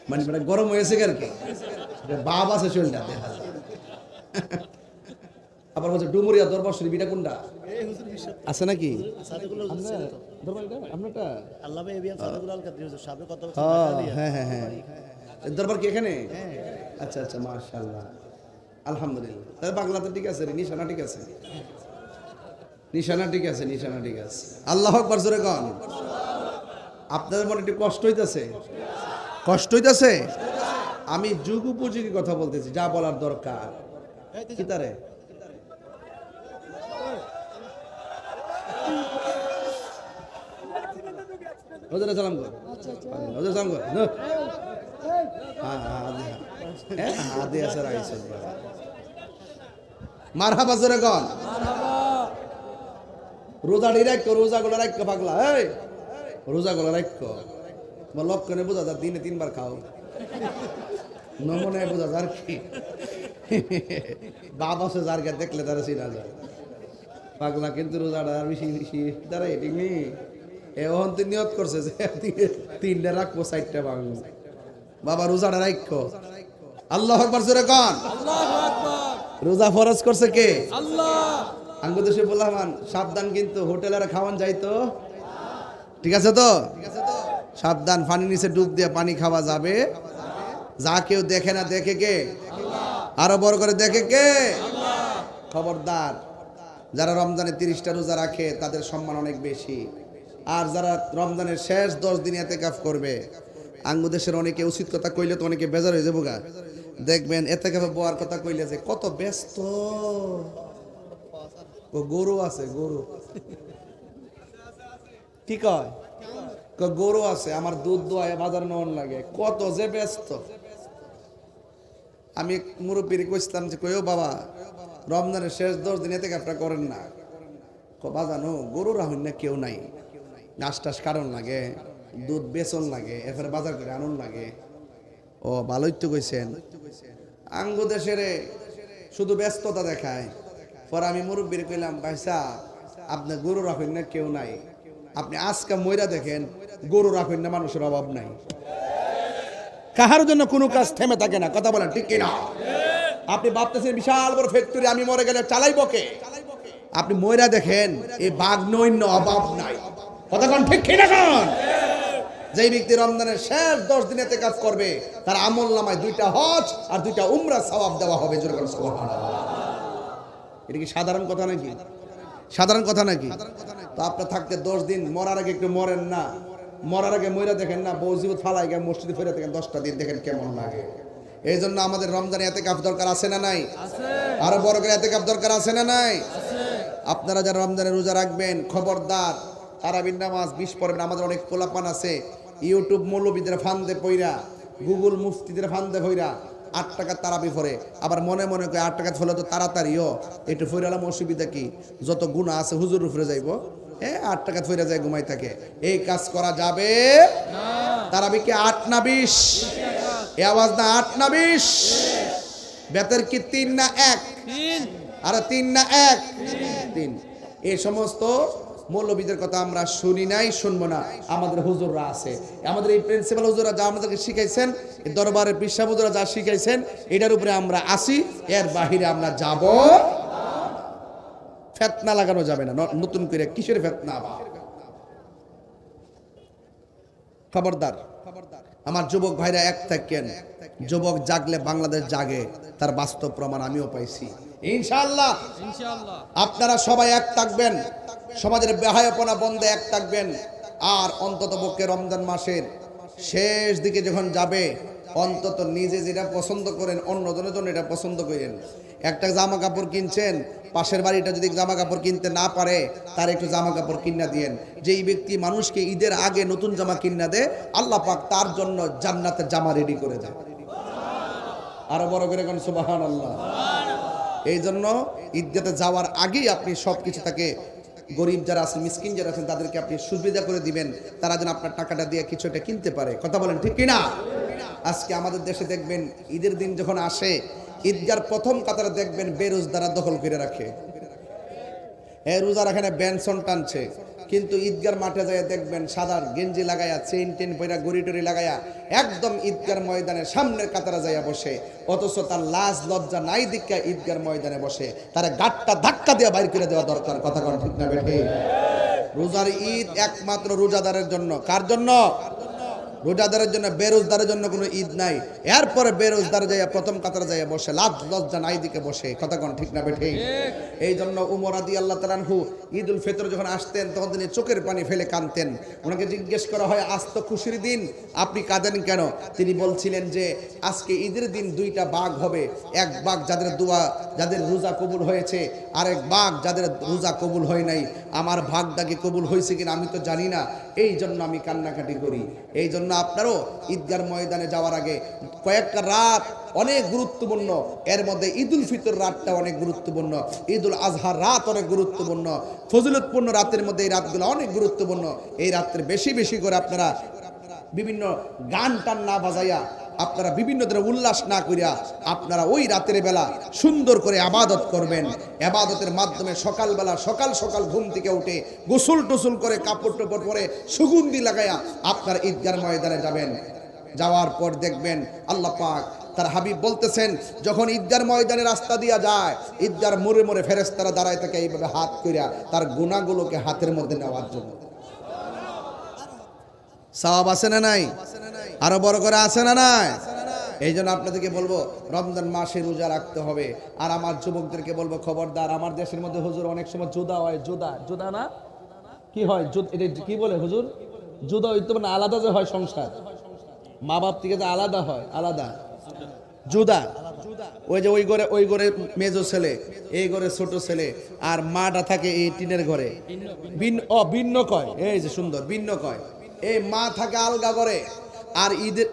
A: মানে গরম হয়েছে আর কি, বাপ আছে শরীরটা দেখা যায়। আবার বলছে ডুমুরিয়া দরবার শরীফ, এটা কোনটা আছে নাকি? হ্যাঁ হ্যাঁ হ্যাঁ, দরবার কি এখানে? আচ্ছা আচ্ছা, মাশাআল্লাহ, আলহামদুলিল্লাহ। তাহলে বাংলাতে ঠিক আছে, নিশানা ঠিক আছে, নিশানা ঠিক আছে, নিশানা ঠিক আছে। আল্লাহু আকবার জোরে কোন। আপনাদের মনে একটু কষ্ট হইতেছে? কষ্ট হইতেছে? আমি যুগ উপযোগী কথা বলতেছি, যা বলার দরকার। কি তারে ওদের সালাম কর, ওদের সালাম কর। হাতে আছে রাইছে, মারহাবা জোরে কোন। রোজা রাখ, রোজা গুলো রাখ পাগলা, এই রোজা গুলো রাখ। লক্ষণে বোঝা যায় দিনে 3 বার খাও, নমনে বোঝা যায় কি বাবা সে যারকে দেখলে তারা চিনা যায় পাগলা, কিন্তু রোজাটা আর বেশি বেশি তারা এটি নেই। এখন তুই নিয়ত করছে যে 3টা রাখবো 4টা ভাঙবো, বাবা রোজাটা রাখো। আল্লাহু আকবার জোরে কোন। রোজা ফরজ করছে কে? আল্লাহ। আঙ্গু দেশে বললাম সাবধান, কিন্তু হোটেলের খাওয়ান যাইতো, ঠিক আছে তো? সাবধান, পানি নিচে ডুব দিয়ে পানি খাওয়া যাবে। যা কেউ দেখে না, দেখে কে? আরো বড় করে দেখে কে? খবরদার, যারা রমজানে 30টা রোজা রাখে তাদের সম্মান অনেক বেশি। আর যারা রমজানের শেষ 10 দিন ইতিকাফ করবে, আঙ্গু দেশের অনেকে উচিত কথা কইলে তো অনেকে বেজার হয়ে যাবো গা। দেখবেন ইতিকাফে বয়ার কথা কইলে যে কত ব্যস্ত, ও গরু আছে, গরু কি কয়, গরু আছে আমার দুধ দোয়ায় বাজার নেওয়ার লাগে, কত যে ব্যস্ত। আমি মুরব্বীর কইছিলাম যে কইও বাবা রমজানের শেষ 10 দিন ইতিকাফটা করেন না, বাজানো গরু রাহুন না কেউ নাই, ঘাস টাস কারণ লাগে, দুধ বেচন লাগে, এরপরে বাজার করে আনন্দ লাগে। ও ভালোই তো কইছেন। আঙ্গু দেশের শুধু ব্যস্ততা দেখায়। পরে আমি মুরব্বীর কইলাম ভাইসা আপনি গরু রাখেন না কেউ নাই, আপনি আজকে ময়রা দেখেন গরু রাখেন না মানুষের অভাব নাই, কাহার জন্য কোনো কাজ থেমে থাকে না, কথা বলেন ঠিক কিনা? আপনি ভাবতেছেন বিশাল বড় ফ্যাক্টরি আমি মরে গেলে চালাইব কে? আপনি ময়রা দেখেন এই বাঘ নৈন্য অভাব নাই, কথা কোন ঠিক কিনা? কোন যেই ব্যক্তি রমজানের শেষ 10 দিন ইতিকাফ করবে তার আমলনামায় 2টা হজ আর 2টা উমরা সওয়াব দেওয়া হবে। জোরে বলেন সুবহানাল্লাহ। এটা কি সাধারণ কথা নাকি? সাধারণ কথা নাকি? তো আপনার থাকতে 10 দিন, মরার আগে একটু মরেন না, মরার আগে মইরা দেখেন না, বউ জীবত ফালাই গিয়ে মসজিদে ফিরে দেখেন 10টা দিন দেখেন কেমন লাগে। এই জন্য আমাদের রমজানে ইতিকাফ দরকার আছে না নাই? আরো বড় করে ইতিকাফ দরকার আছে না নাই? আপনারা যারা রমজানে রোজা রাখবেন খবরদার তারাবির নামাজ 20 পড়বেন। আমাদের অনেক পোলাপান আছে ইউটিউব মৌলবীদের ফান্দে পইরা, গুগল মুফতিদের ফান্দে পইরা 8 টাকা তারাবি পড়ে, আবার মনে মনে করে 8 টাকা ফলে তো তাড়াতাড়িও একটু ফইরালাম, অসুবিধা কি, যত গুনাহ আছে হুজুর উপরে যাইব, 8 টাকা ফইরা যায় ঘুমাই থাকে। এই কাজ করা যাবে না। তারাবি কি 8 না 20? এই আওয়াজ না 8 না 20? বেতের কি 3 না 1? 3। আর 3 না 1? 3। এই সমস্ত মৌলবীদের কথা আমরা শুনি নাই, শুনবো না। আমাদের হুজুররা আছে, আমাদের এই প্রিন্সিপাল হুজুররা যা আমাদেরকে শিখাইছেন, এই দরবারের পিসা হুজুররা যা শিখাইছেন, এটার উপরে আমরা আসি, এর বাহিরে আমরা যাব। ফিতনা লাগানো যাবে না, নতুন করে কিসের ফিতনা? খবরদার আমার যুবক ভাইরা এক থাকেন। যুবক জাগলে বাংলাদেশ জাগে, তার বাস্তব প্রমাণ আমিও পাইছি। ইনশাআল্লাহ আপনারা সবাই এক থাকবেন, সমাজের বেহায়াপনা বন্ধে এক থাকবেন। আর অন্তত পক্ষে রমজান মাসের শেষ দিকে যখন যাবে, অন্তত নিজে যেটা পছন্দ করেন অন্যজনের জন্য এটা পছন্দ করেন। একটা জামা কাপড় কিনছেন, পাশের বাড়িটা যদি জামা কাপড় কিনতে না পারে তার একটু জামা কাপড় কিনা দিয়েন। যেই ব্যক্তি মানুষকে ঈদের আগে নতুন জামা কিনা দেয়, আল্লাহ পাক তার জন্য জান্নাতের জামা রেডি করে দেয়। আরো বড় করে কোন সুবহানাল্লাহ। এই জন্য ঈদগাতে যাওয়ার আগেই আপনি সবকিছু তাকে, গরিব যারা আছেন, মিসকিন যারা আছেন, তাদেরকে আপনি সুবিধা করে দিবেন, তারা যেন আপনার টাকাটা দিয়ে কিছু একটা কিনতে পারে। কথা বলেন ঠিক কিনা? আজকে আমাদের দেশে দেখবেন ঈদের দিন যখন আসে, ঈদগার প্রথম কাতারে দেখবেন বেরোজদারা দখল করে রাখে। রোজার এখানে বেনসন টানছে, কিন্তু ঈদগার মাঠে যায় দেখবেন সাদা গেঞ্জি লাগায়া, চেইন টেন পয়রা, গড়ি টড়ি লাগায়া একদম ঈদগার ময়দানের সামনের কাতারে যাইয়া বসে। অথচ তার লাজ লজ্জা নাই দিকা ঈদগার ময়দানে বসে, তার গাটটা ধাক্কা দিয়ে বাইর করে দেওয়া দরকার। কথা কোন ঠিক না বেঠে? রোজার ঈদ একমাত্র রোজাদারের জন্য। কার জন্য? রোজাদারের জন্য। বেরোজদারের জন্য কোনো ঈদ নাই। এরপরে বেরোজদার যাইয়া প্রথম কাতারে যাইয়া বসে, লাজ লজ্জা নাই দিকে বসে। কথা কোন ঠিক না বেঠে? এই জন্য উমর রাদিয়াল্লাহু তাআলা আনহু ঈদুল ফিতর যখন আসতেন তখন তিনি চোখের পানি ফেলে কাঁদতেন। ওনাকে জিজ্ঞেস করা হয়, আজ তো খুশির দিন, আপনি কাঁদেন কেন? তিনি বলছিলেন যে আজকে ঈদের দিন 2টা ভাগ হবে। এক ভাগ যাদের দোয়া, যাদের রোজা কবুল হয়েছে, আরেক ভাগ যাদের রোজা কবুল হয় নাই। আমার ভাগটা কি কবুল হয়েছে কিনা আমি তো জানি না, এই জন্য আমি কান্নাকাটি করি। এই জন্য আপনারও ঈদগার ময়দানে যাওয়ার আগে কয়েকটা রাত অনেক গুরুত্বপূর্ণ। এর মধ্যে ঈদুল ফিতর রাতটা অনেক গুরুত্বপূর্ণ, ঈদুল আজহার রাত অনেক গুরুত্বপূর্ণ, ফজিলতপূর্ণ রাতের মধ্যে এই রাতগুলো অনেক গুরুত্বপূর্ণ। এই রাত্রে বেশি বেশি করে আপনারা বিভিন্ন গান টান না বাজাইয়া, আপনারা বিভিন্ন ধরনের উল্লাস না করিয়া আপনারা ওই রাতের বেলা সুন্দর করে আবাদত করবেন। আবাদতের মাধ্যমে সকালবেলা সকাল সকাল ঘুম থেকে উঠে গোসল টোসল করে কাপড় টোপড় পরে সুগন্ধি লাগাইয়া আপনার ঈদগার ময়দানে যাবেন। যাওয়ার পর দেখবেন আল্লাহ পাক তার হাবিব বলতেছেন, যখন ঈদগার ময়দানে রাস্তা দিয়া যায়, ঈদগার মোড়ে মোড়ে ফেরেশতারা দাঁড়ায় থাকে এইভাবে হাত কইরা তার গুনাহগুলোকে হাতের মধ্যে নেওয়ার জন্য। সওয়াব আছে না নাই? আরো বড় করে আছে না নাই? এই জন্য আপনাদেরকে বলবো রমজান মাসে রোজা রাখতে হবে। আর আমার যুবকদেরকে বলবো, খবরদার, আমার দেশের মধ্যে হুজুর অনেক সময় জুদা হয়, জুদা না কি হয়, এটা কি বলে হুজুর, জুদা হইতে মানে আলাদা যে হয় সংসার, মা বাপ থেকে যে আলাদা হয়, আলাদা জুদা। ওই যে ওই ঘরে মেজো ছেলে, এই ঘরে ছোট ছেলে, আর মাটা থাকে এই টিনের ঘরে, ভিন্ন কয়, এই যে সুন্দর ভিন্ন কয়। এই মা থাকে আলগা করে। আর ঈদের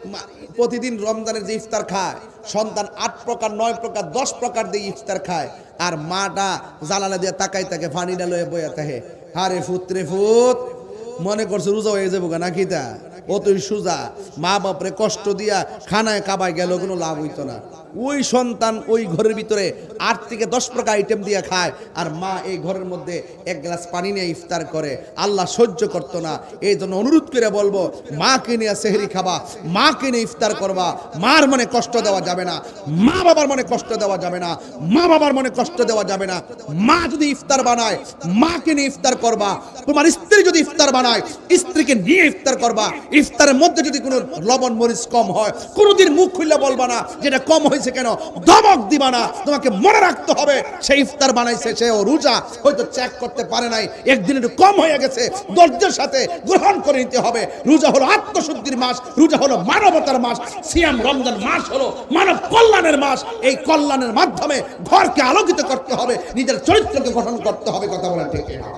A: প্রতিদিন রমজানের যে ইফতার খায় সন্তান 8 প্রকার 9 প্রকার 10 প্রকার দিয়ে ইফতার খায়, আর মাটা জানালা দিয়ে তাকাই থাকে, ফানিটা লয়ে বইয়া থাকে। হারে ফুতরে ফুত, মনে করছে রোজা হয়ে যাবো নাকি? তা অতই সুজা। মা বাপরে কষ্ট দিয়া খানায় কাবায় গেল, কোনো লাভ হইতো না। ওই সন্তান ওই ঘরের ভিতরে 8 থেকে 10 প্রকার আইটেম দিয়ে খায়, আর মা এই ঘরের মধ্যে এক গ্লাস পানি নিয়ে ইফতার করে। আল্লাহ সহ্য করতো না। এই জন্য অনুরোধ করে বলবো, মাকে নিয়ে সেহরি খাবা, মাকে নিয়ে ইফতার করবা। মার মনে কষ্ট দেওয়া যাবে না, মা বাবার মনে কষ্ট দেওয়া যাবে না, মা বাবার মনে কষ্ট দেওয়া যাবে না। মা যদি ইফতার বানায়, মাকে নিয়ে ইফতার করবা। তোমার স্ত্রী যদি ইফতার বানায়, স্ত্রীকে নিয়ে ইফতার করবা। ইফতারের মধ্যে যদি কোনো লবণ মরিচ কম হয়, কোনোদিন মুখ খুললে বলবা না যেটা কম হয়েছে কেন, ধমক দিবা না। তোমাকে মনে রাখতে হবে, সে ইফতার বানাইছে, সে ও রোজা হয়তো চেক করতে পারে নাই, একদিন একটু কম হয়ে গেছে, ধৈর্যের সাথে গ্রহণ করে নিতে হবে। রোজা হলো আত্মশুদ্ধির মাস, রোজা হলো মানবতার মাস, সিয়াম রমজান মাস হলো মানব কল্যাণের মাস। এই কল্যাণের মাধ্যমে ঘরকে আলোকিত করতে হবে, নিজের চরিত্রকে গঠন করতে হবে। কথা বলেন ঠিক না?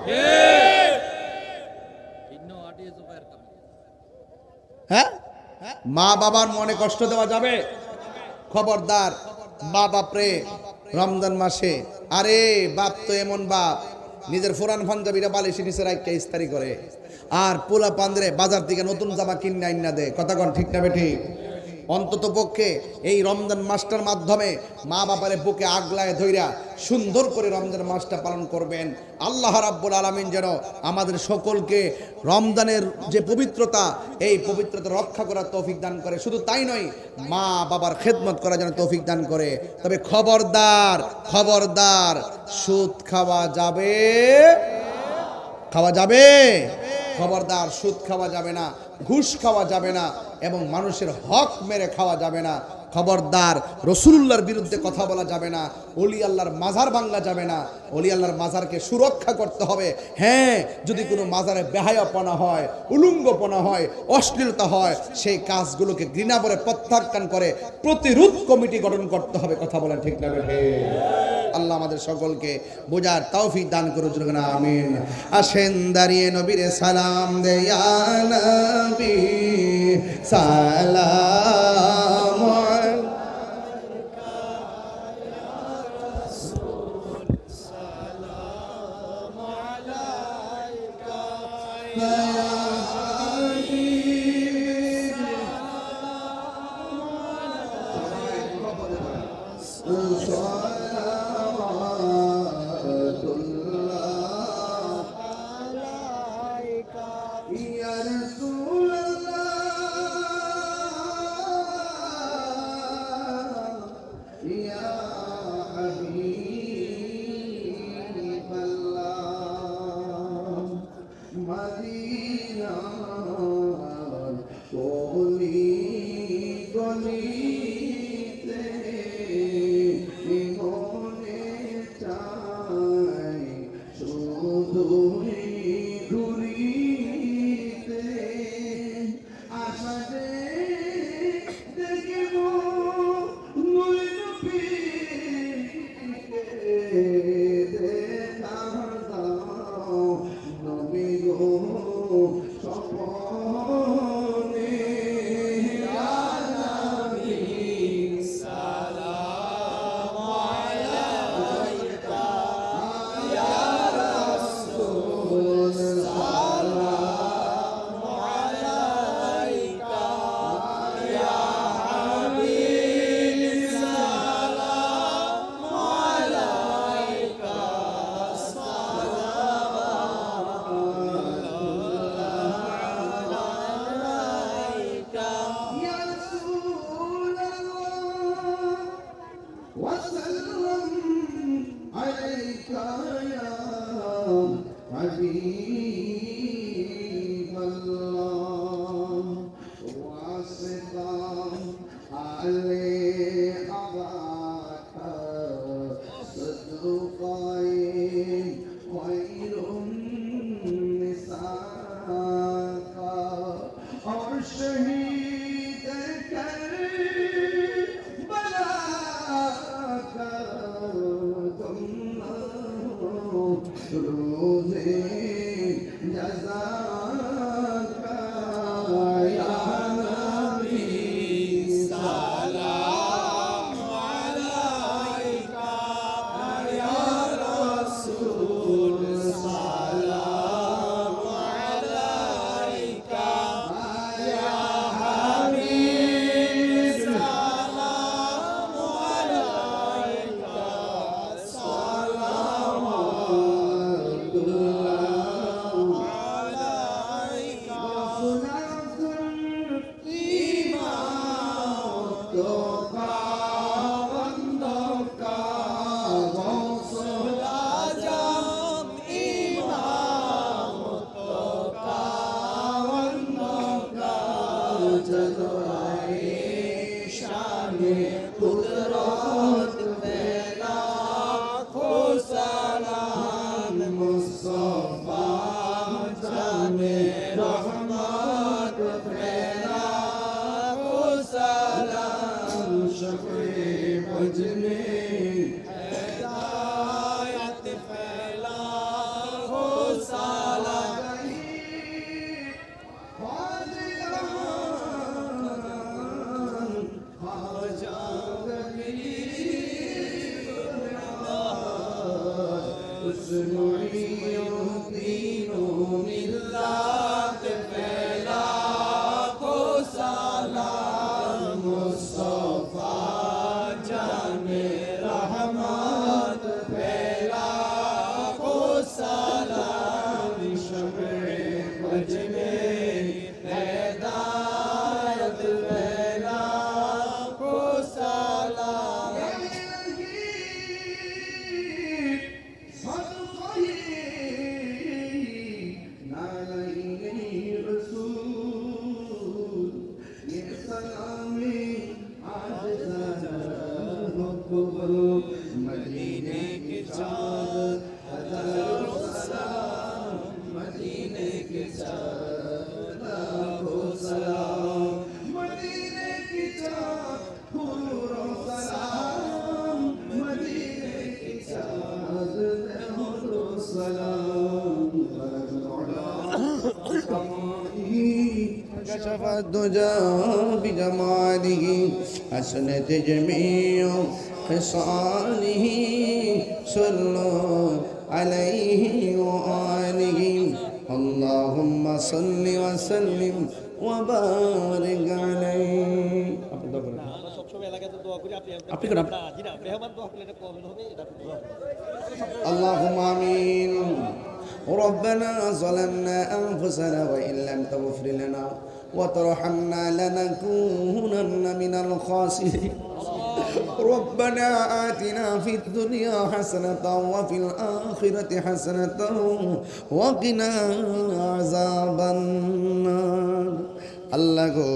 A: হ্যাঁ, মা বাবার মনে কষ্ট দেওয়া যাবে? খবরদার। মা বাপরে রমজান মাসে, আরে বাপ তো এমন বাপ, নিজের ফুরান পাঞ্জাবিরা বালিশে নিচে রাখতে ইস্তারি করে, আর পোলা পান্দ্রে বাজার থেকে নতুন জামা কিনে আইনা দেয়। কথা কন ঠিক না বেঠি? অন্তত পক্ষে এই রমজান মাসটার মাধ্যমে মা বাবারে বুকে আগলায় ধইরা সুন্দর করে রমজান মাসটা পালন করবেন। আল্লাহ রাব্বুল আলামিন যেন আমাদের সকলকে রমজানের যে পবিত্রতা, এই পবিত্রতা রক্ষা করার তৌফিক দান করে। শুধু তাই নয়, মা বাবার খেদমত করার জন্য তৌফিক দান করে। তবে খবরদার, খবরদার, সুদ খাওয়া যাবে? খাওয়া যাবে? খবরদার, সুদ খাওয়া যাবে না, ঘুষ খাওয়া যাবে না, এবং মানুষের হক মেরে খাওয়া যাবে না। খবরদার, রাসূলুল্লাহর বিরুদ্ধে কথা বলা যাবে না, ওলি আল্লাহর মাজার ভাঙা যাবে না। ওলি আল্লাহর মাজারকে সুরক্ষা করতে হবে। হ্যাঁ, যদি কোনো মাজারে বেহায়াপনা হয়, উলঙ্গপনা হয়, অশ্লীলতা হয়, সেই কাজগুলোকে ঘৃণা করে প্রত্যাখ্যান করে প্রতিরোধ কমিটি গঠন করতে হবে। কথা বলেন ঠিক না? আল্লাহ আমাদের সকলকে বোঝার তৌফিক দান করুন, আমিন। আসেন দাঁড়িয়ে নবীরে সালাম দেয়া, নবী সালাম का और शहीद करबला का तुम रोज़े जज़ा का या नबी सलाम अलैका या रसूल सलाम अलैका या हबीब सलाम अलैका कुदरत फैला खो सलाम मुस्तफा जाने रहमत फैला खो सलाम शफ़े मज में हिदायत फैला खो सलाम मदीने के चाँद हज़ारों सलाम मदीने के चाँद लाखों सलाम मदीने के चाँद हज़ारों सलाम मदीने के चाँद लाखों सलाम كشف الدجى بجماله حسنت جميع خصاله صلوا عليه وآله اللهم صل وسلم وبارك عليه اللهم آمين ربنا ظلمنا أنفسنا وإن لم تغفر لنا وترحمنا لنكونن من الخاسرين ربنا آتنا في الدنيا حسنة وفي الآخرة حسنة وقنا عذاب النار আল্লাহ গো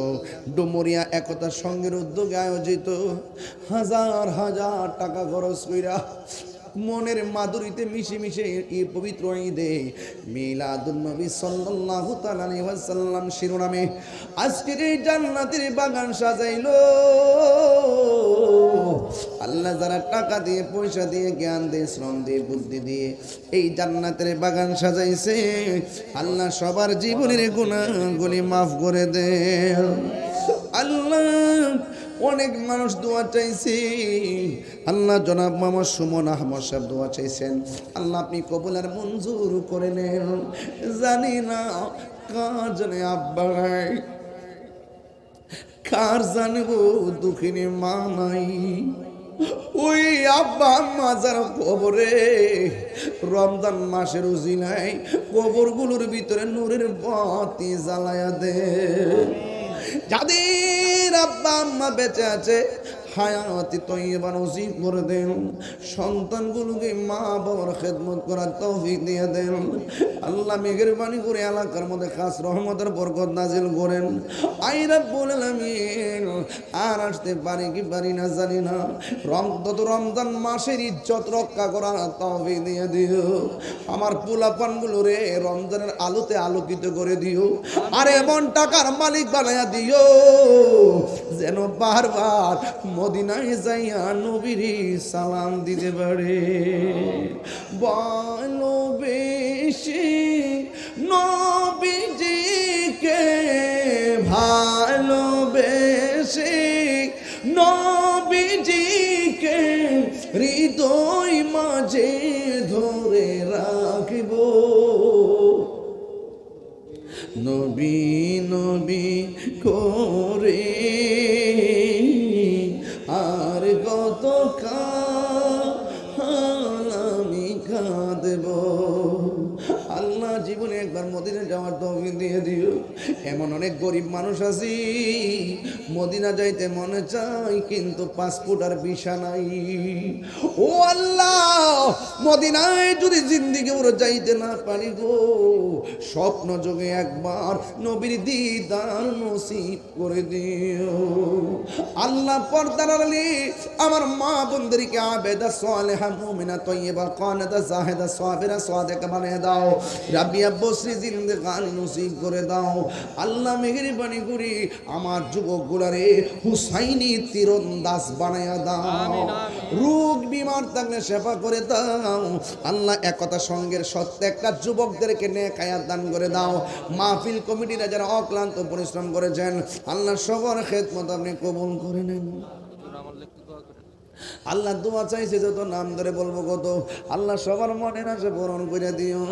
A: ডুমুরিয়া একতা সংঘের উদ্যোগে আয়োজিত হাজার হাজার টাকা খরচ কইরা মনের মাধুরীতে মিশে মিশে এই পবিত্র ঈদে মিলাদুন নবী সাল্লাল্লাহু তাআলা আলাইহি ওয়াসাল্লাম শিরোনামে আজকের এই জান্নাতের বাগান সাজাইলো আল্লাহ যারা টাকা দিয়ে পয়সা দিয়ে জ্ঞান দিয়ে শ্রম দিয়ে বুদ্ধি দিয়ে এই জান্নাতের বাগান সাজাইছে আল্লাহ সবার জীবনের গুনাহগুলি মাফ করে দেন আল্লাহ অনেক মানুষ দোয়া চাইছে আল্লাহ জনাব মোহাম্মদ সুমন আহমদ সাহেব দোয়া চাইছেন আল্লাহ আপনি কবুল আর মঞ্জুর করে নেন জানি না কার জানে আব্বা নাই কার জানবো দুঃখিনী মা নাই ওই আব্বা আম্মা যারা কবরে রমজান মাসের উজিলায় কবরগুলোর ভিতরে নূরের বাতি জ্বালায়া দে যাদের আব্বা আম্মা বেঁচে আছে হায়াতি তৈয়বা নসিব করে দেন, সন্তানগুলোকে মা বাবার খেদমত করার তৌফিক দিয়ে দেন। আল্লাহ মেহেরবানি করে এলাকার মধ্যে খাস রহমতের বরকত নাজিল করেন। আই রাব্বুল আলামিন, আর আসতে পারি কি পারি না জানি না, রমজান মাসের ইজ্জত রক্ষা করার তৌফিক দিয়ে দিও। আমার পোলাপানগুলো রে রমজানের আলোতে আলোকিত করে দিও, আর এমন টাকার মালিক বানায়া দিও যেন বারবার মদিনায় যাইয়া নবীর সালাম দিতে পারে। ভালোবেসে নবীজিকে, ভালোবেসে নবীজিকে হৃদয় মাঝে ধরে রাখিব। নবী নবী করে আর কত কাল আমি কাঁদব। আল্লাহ জীবনে একবার মদিনা যাওয়ার তৌফিক দিয়ে দিও। এমন অনেক গরিব মানুষ আছি, মদিনা যাইতে মনে চাই কিন্তু পাসপোর্ট আর ভিসা নাই। ও আল্লাহ, মদিনায় যদি জিন্দিগি ওরা যাইতে না পারি গো, স্বপ্ন যোগে একবার নবীর দিদার নসিব করে দিও। আল্লাহ পর্দার আড়ালে আমার মা বোনদেরকে আবেদা সালেহা মুমিনা তয়্যিবা কানাতা জাহিদা সাবিরা সাদিকা বানিয়ে দাও। রাবিয়া বসরি জিন্দেগানি নসিব করে দাও। আল্লাহ মেহেরবানি করে আমার যুবকগুলারে হুসাইনি তীরন্দাজ বানায়া দাও। রোগ বিমার থাকলে সেবা করে দাও। আল্লাহ একতা সঙ্গের সত্য একটা যুবকদেরকে নেক হায়াত দান করে দাও। মাহফিল কমিটিরা যারা অক্লান্ত পরিশ্রম করেছেন, আল্লাহ সবার খেদমত আপনি কবুল করে নেন। আল্লাহ দোয়া চাইছে যত নাম ধরে বলবো কত, আল্লাহ সবার মনের আশা পূরণ করে দিও।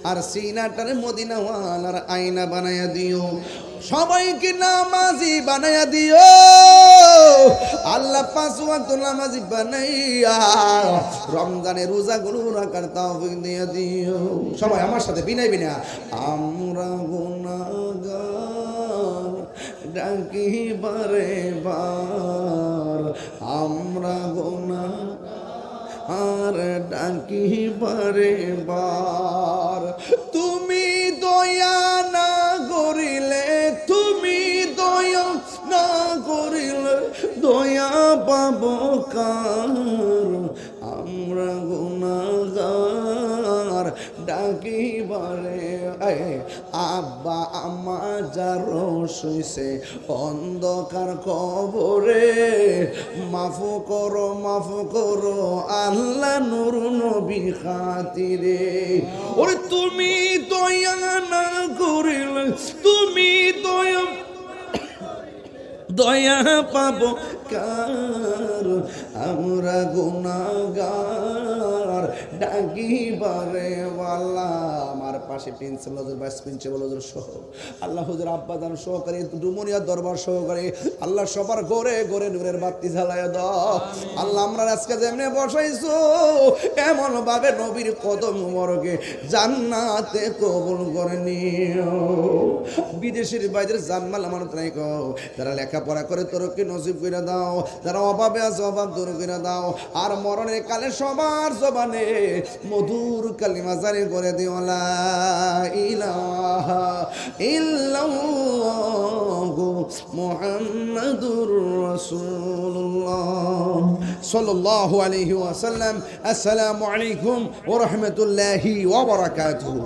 A: আর সিনাটারে মদিনাওয়ালার আয়না বানায়া দিও। সবাইকে নামাজি বানায়া দিও। আল্লাহ 5 ওয়াক্ত নামাজি বানাইয়া রমজানের রোজাগুলো রাখার তৌফিক দিয়ে দিও। সবাই আমার সাথে বিনয় বিনা, আমরা গুনাহগার ডাকি বারে বার, আমরা গুনাহগার ডাকি বারে বার। তুমি দয়া না করিলে, তুমি দয়া না করিলে দয়া পাবো কার? আমরা গুনাহগার ডাকি বারে। আব্বা আম্মা যার শুইছে অন্ধকার কবরে, মাফ করো আল্লাহ নূর নবী খাতিরে। ওরে তুমি দয়া না করিলে, তুমি দয়া পাবো কার? আমরা গুনাহগার ডাকি বারে ওয়ালা। আমার পাশে প্রিন্সিপাল হুজুর, ভাইস প্রিন্সিপাল হুজুর সহ আল্লাহ হুজুর আব্বাদান সহকারী ডুমুরিয়া দরবার সহকারী আল্লাহ সবার ঘরে ঘরে নূরের বাতি জ্বালায়া দাও। আল্লাহ আমরা আজকে যেমনে বসাইছো এমন ভাবে নবীর কদম মোবারকে জান্নাতে কবুল করে নিও। বিদেশের বাইরের জানমাল আমানত রাখো। যারা লেখাপড়া করে তরক্কি নসিব করে দাও, যারা অভাবে আছে অভাব দূর করে দাও। আর মরণের কালে সবার জবানে মধুর কালিমা জারি করে দিও, লা ইলাহা ইল্লাল্লাহু মুহাম্মাদুর রাসূলুল্লাহ সাল্লাল্লাহু আলাইহি ওয়াসাল্লাম। আসসালামু আলাইকুম ওয়া রাহমাতুল্লাহি ওয়া বারাকাতুহু।